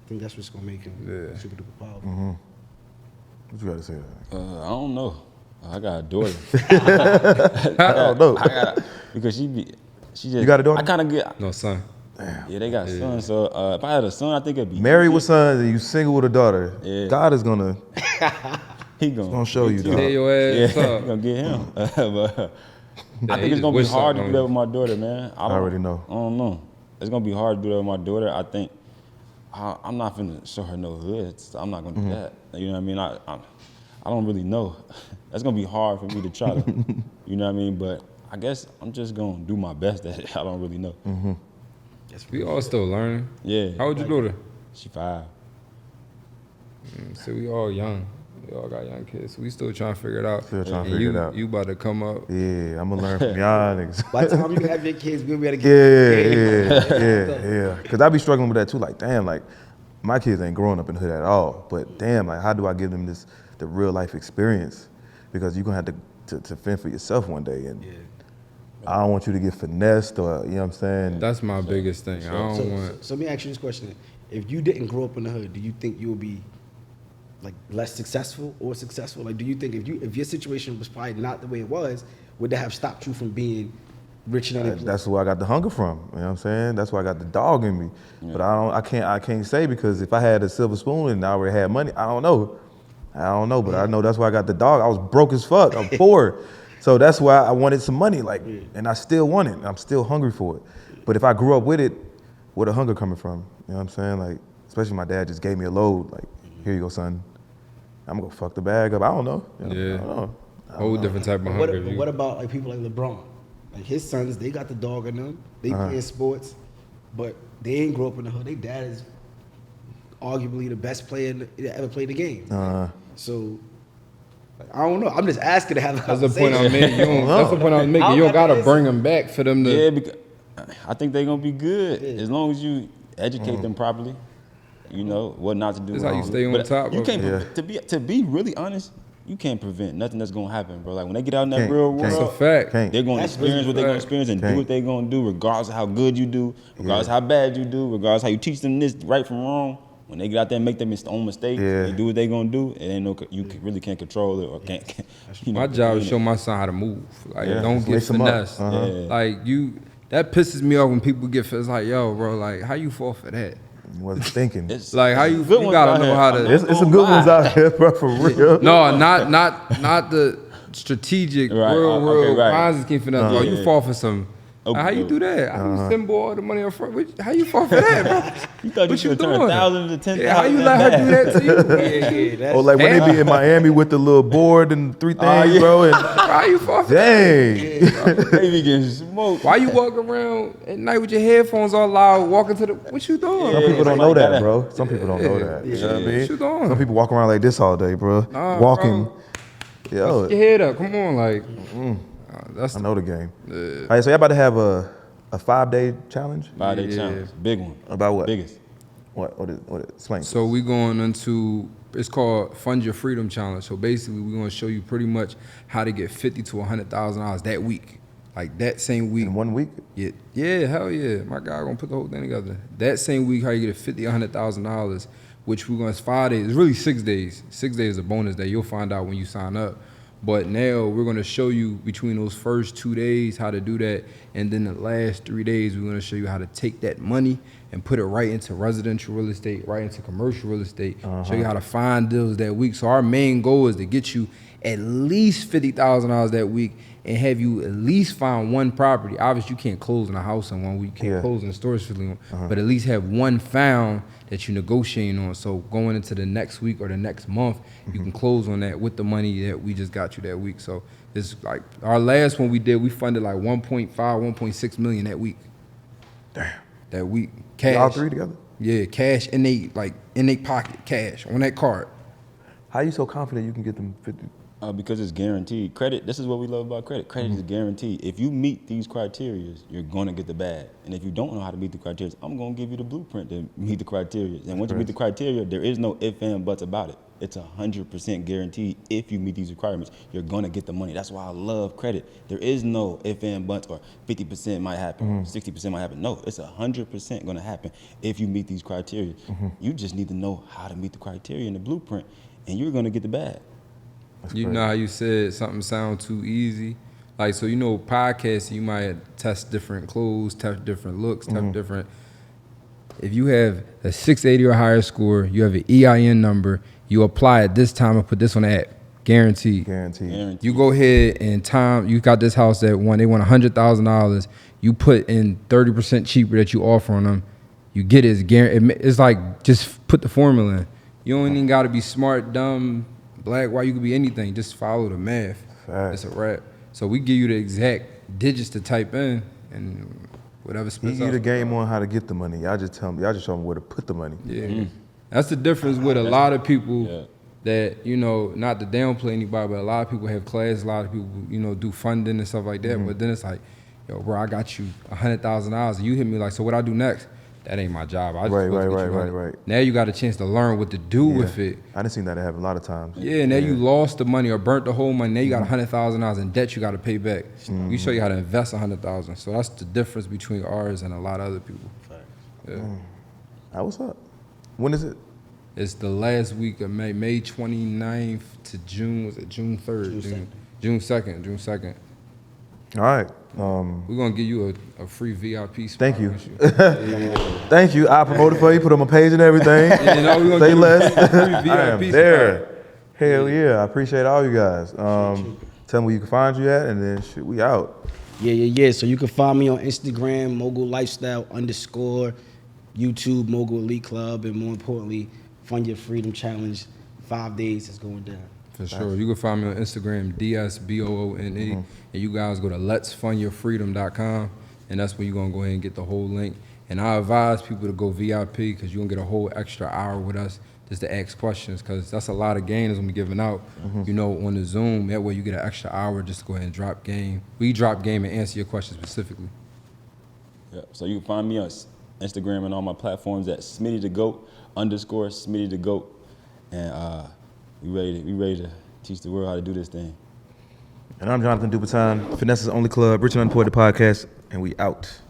I think that's what's gonna make him super duper powerful. What you gotta say? I don't know. I got a daughter. I don't know. Because she just. You got a daughter? I kind of get. No, son. Damn. Yeah, they got sons. So if I had a son, I think it'd be Married with sons and you single with a daughter. Yeah. God is gonna gonna show you, dog. Tell your ass up. gonna get him. But I think it's gonna be hard to do that with my daughter, man. I already know. I don't know. It's gonna be hard to do that with my daughter. I think I'm not finna show her no hoods. I'm not gonna do that. You know what I mean? I don't really know. That's gonna be hard for me to try to. You know what I mean? But I guess I'm just gonna do my best at it. I don't really know. We all still learning. Yeah. How old you daughter? She 5. So we all young. We all got young kids. So we still trying to figure it out. Still trying to And figure it out. You about to come up. Yeah, I'm gonna learn from y'all niggas. By the time you have your kids, we'll be able to get Yeah. Cause I be struggling with that too. Like, damn, like my kids ain't growing up in the hood at all. But damn, like how do I give them the real life experience? Because you're gonna have to fend for yourself one day, and I don't want you to get finessed or you know what I'm saying. That's my biggest thing. I don't want. So let me ask you this question: if you didn't grow up in the hood, do you think you would be like less successful or successful? Like, do you think if your situation was probably not the way it was, would that have stopped you from being rich and unemployed? That's where I got the hunger from. You know what I'm saying? That's why I got the dog in me. But I can't say because if I had a silver spoon and I already had money, I don't know. But I know that's why I got the dog. I was broke as fuck. I'm poor. So that's why I wanted some money, like, and I still want it. I'm still hungry for it. But if I grew up with it, where the hunger coming from? You know what I'm saying? Like, especially my dad just gave me a load. Like, here you go, son. I'm gonna go fuck the bag up. I don't know. You know? Yeah. I don't know. Whole different type of hunger. But what about like people like LeBron? Like his sons, they got the dog in them. They play sports, but they ain't grow up in the hood. Their dad is arguably the best player that ever played the game. So like, I don't know. I'm just asking to have a That's the point conversation. I'm making. That's the point I'm making. You don't gotta bring them back for them to. Yeah, because I think they're gonna be good as long as you educate them properly. You know what not to do. That's how you wrong. stay on But top You of can't it. to be really honest. you can't prevent nothing that's gonna happen, bro. Like when they get out in that real world, That's a fact. they're gonna experience what they're gonna experience and do what they're gonna do, regardless of how good you do, regardless of how bad you do, regardless of how you teach them this right from wrong. When they get out there and make their own mistakes, they do what they gonna do. It ain't really can't control it or can't. You know, my job is show my son how to move. Like don't get finessed. Like that pisses me off when people get finessed. Like yo, bro, like how you fall for that? Wasn't thinking. Like how you gotta know how to. It's some good ones out here, bro, for real. No, not the strategic real Ponzi scheme finesse. Bro, you fall for some. How you do that? How you send all the money up front? How you fall for that, bro? You thought you should turn 1,000 to 10,000. Yeah, how you let her do that to you? Or like when they be in Miami with the little board and 3 things, bro. And how you fall for dang. that? They be getting smoked. Why you walk around at night with your headphones all loud, walking to the? What you doing? Some people don't know that, bro. Some people don't know that. You know what I mean? What you doing? Some people walk around like this all day, bro. Walking. Bro. Yo. Get your head up. Come on, like. I know the game. All right, so y'all about to have a 5-day challenge? 5-day challenge. Big one. About what? Biggest. What is explain. So we going into, it's called Fund Your Freedom Challenge. So basically we're gonna show you pretty much how to get $50,000 to $100,000 that week. Like that same week. In 1 week? Yeah, hell yeah. My guy gonna put the whole thing together. That same week, how you get $50,000, $100,000, which we're gonna, it's 5 days. It's really 6 days. 6 days is a bonus day. You'll find out when you sign up. But now we're gonna show you between those first 2 days how to do that, and then the last 3 days we're gonna show you how to take that money and put it right into residential real estate, right into commercial real estate, show you how to find deals that week. So our main goal is to get you at least $50,000 that week and have you at least find one property. Obviously, you can't close in a house in 1 week, you can't close in a storage facility, but at least have one found that you're negotiating on. So going into the next week or the next month, you can close on that with the money that we just got you that week. So it's like our last one we did, we funded like 1.5, 1.6 million that week. Damn. That week, cash. Y'all 3 together? Yeah, cash in they pocket, cash on that card. How you so confident you can get them 50? Because it's guaranteed. Credit, this is what we love about credit. Credit is guaranteed. If you meet these criteria, you're gonna get the bag. And if you don't know how to meet the criteria, I'm gonna give you the blueprint to meet the criteria. And once you meet the criteria, there is no ifs and buts about it. It's 100% guaranteed. If you meet these requirements, you're gonna get the money. That's why I love credit. There is no ifs and buts or 50% might happen, 60% might happen. No, it's 100% gonna happen if you meet these criteria. You just need to know how to meet the criteria in the blueprint, and you're gonna get the bag. You know how you said something sound too easy? Like, so you know, podcasting, you might test different clothes, test different looks, test different. If you have a 680 or higher score, you have an EIN number, you apply at this time and put this on the app. Guaranteed. Guaranteed. You go ahead and you got this house that they want $100,000. You put in 30% cheaper that you offer on them. You get it. It's like just put the formula in. You don't even got to be smart, dumb, black, white. You could be anything. Just follow the math. It's a wrap. So we give you the exact digits to type in and whatever spits out. You give the game on how to get the money. Y'all just show them where to put the money. Yeah. That's the difference with a lot of people that, you know, not to downplay anybody, but a lot of people have classes, a lot of people, you know, do funding and stuff like that. But then it's like, yo, bro, I got you $100,000 and you hit me like, so what I do next? That ain't my job. I just Right. Now you got a chance to learn what to do with it. I done seen that happen a lot of times. Yeah, now you lost the money or burnt the whole money. Now you got $100,000 in debt you got to pay back. We show you how to invest $100,000. So that's the difference between ours and a lot of other people. Ah, what's up? When is it? It's the last week of May, May 29th to June, was it June 3rd? June 2nd. All right. We're going to give you a free VIP spot. Thank you. Thank you. I promoted for you, put on my page and everything. You know, we're Say give less. you a free VIP I am spot. there. Hell yeah. I appreciate all you guys. Tell me where you can find you at, and then shit, we out. Yeah. So you can find me on Instagram, Mogul Lifestyle _, YouTube, Mogul Elite Club, and more importantly, Fund Your Freedom Challenge. 5 days is going down. For sure. You can find me on Instagram, DSBOONE, and you guys go to letsfundyourfreedom.com, and that's where you're going to go ahead and get the whole link. And I advise people to go VIP because you're going to get a whole extra hour with us just to ask questions, because that's a lot of game that's going to be given out, you know, on the Zoom. That way you get an extra hour just to go ahead and drop game. We drop game and answer your questions specifically. Yeah. So you can find me on Instagram and all my platforms at Smitty the Goat _ Smitty the Goat, and we ready to teach the world how to do this thing. And I'm Jonathan Dupatin, Finesse's only club, Rich and Unemployed, the podcast, and we out.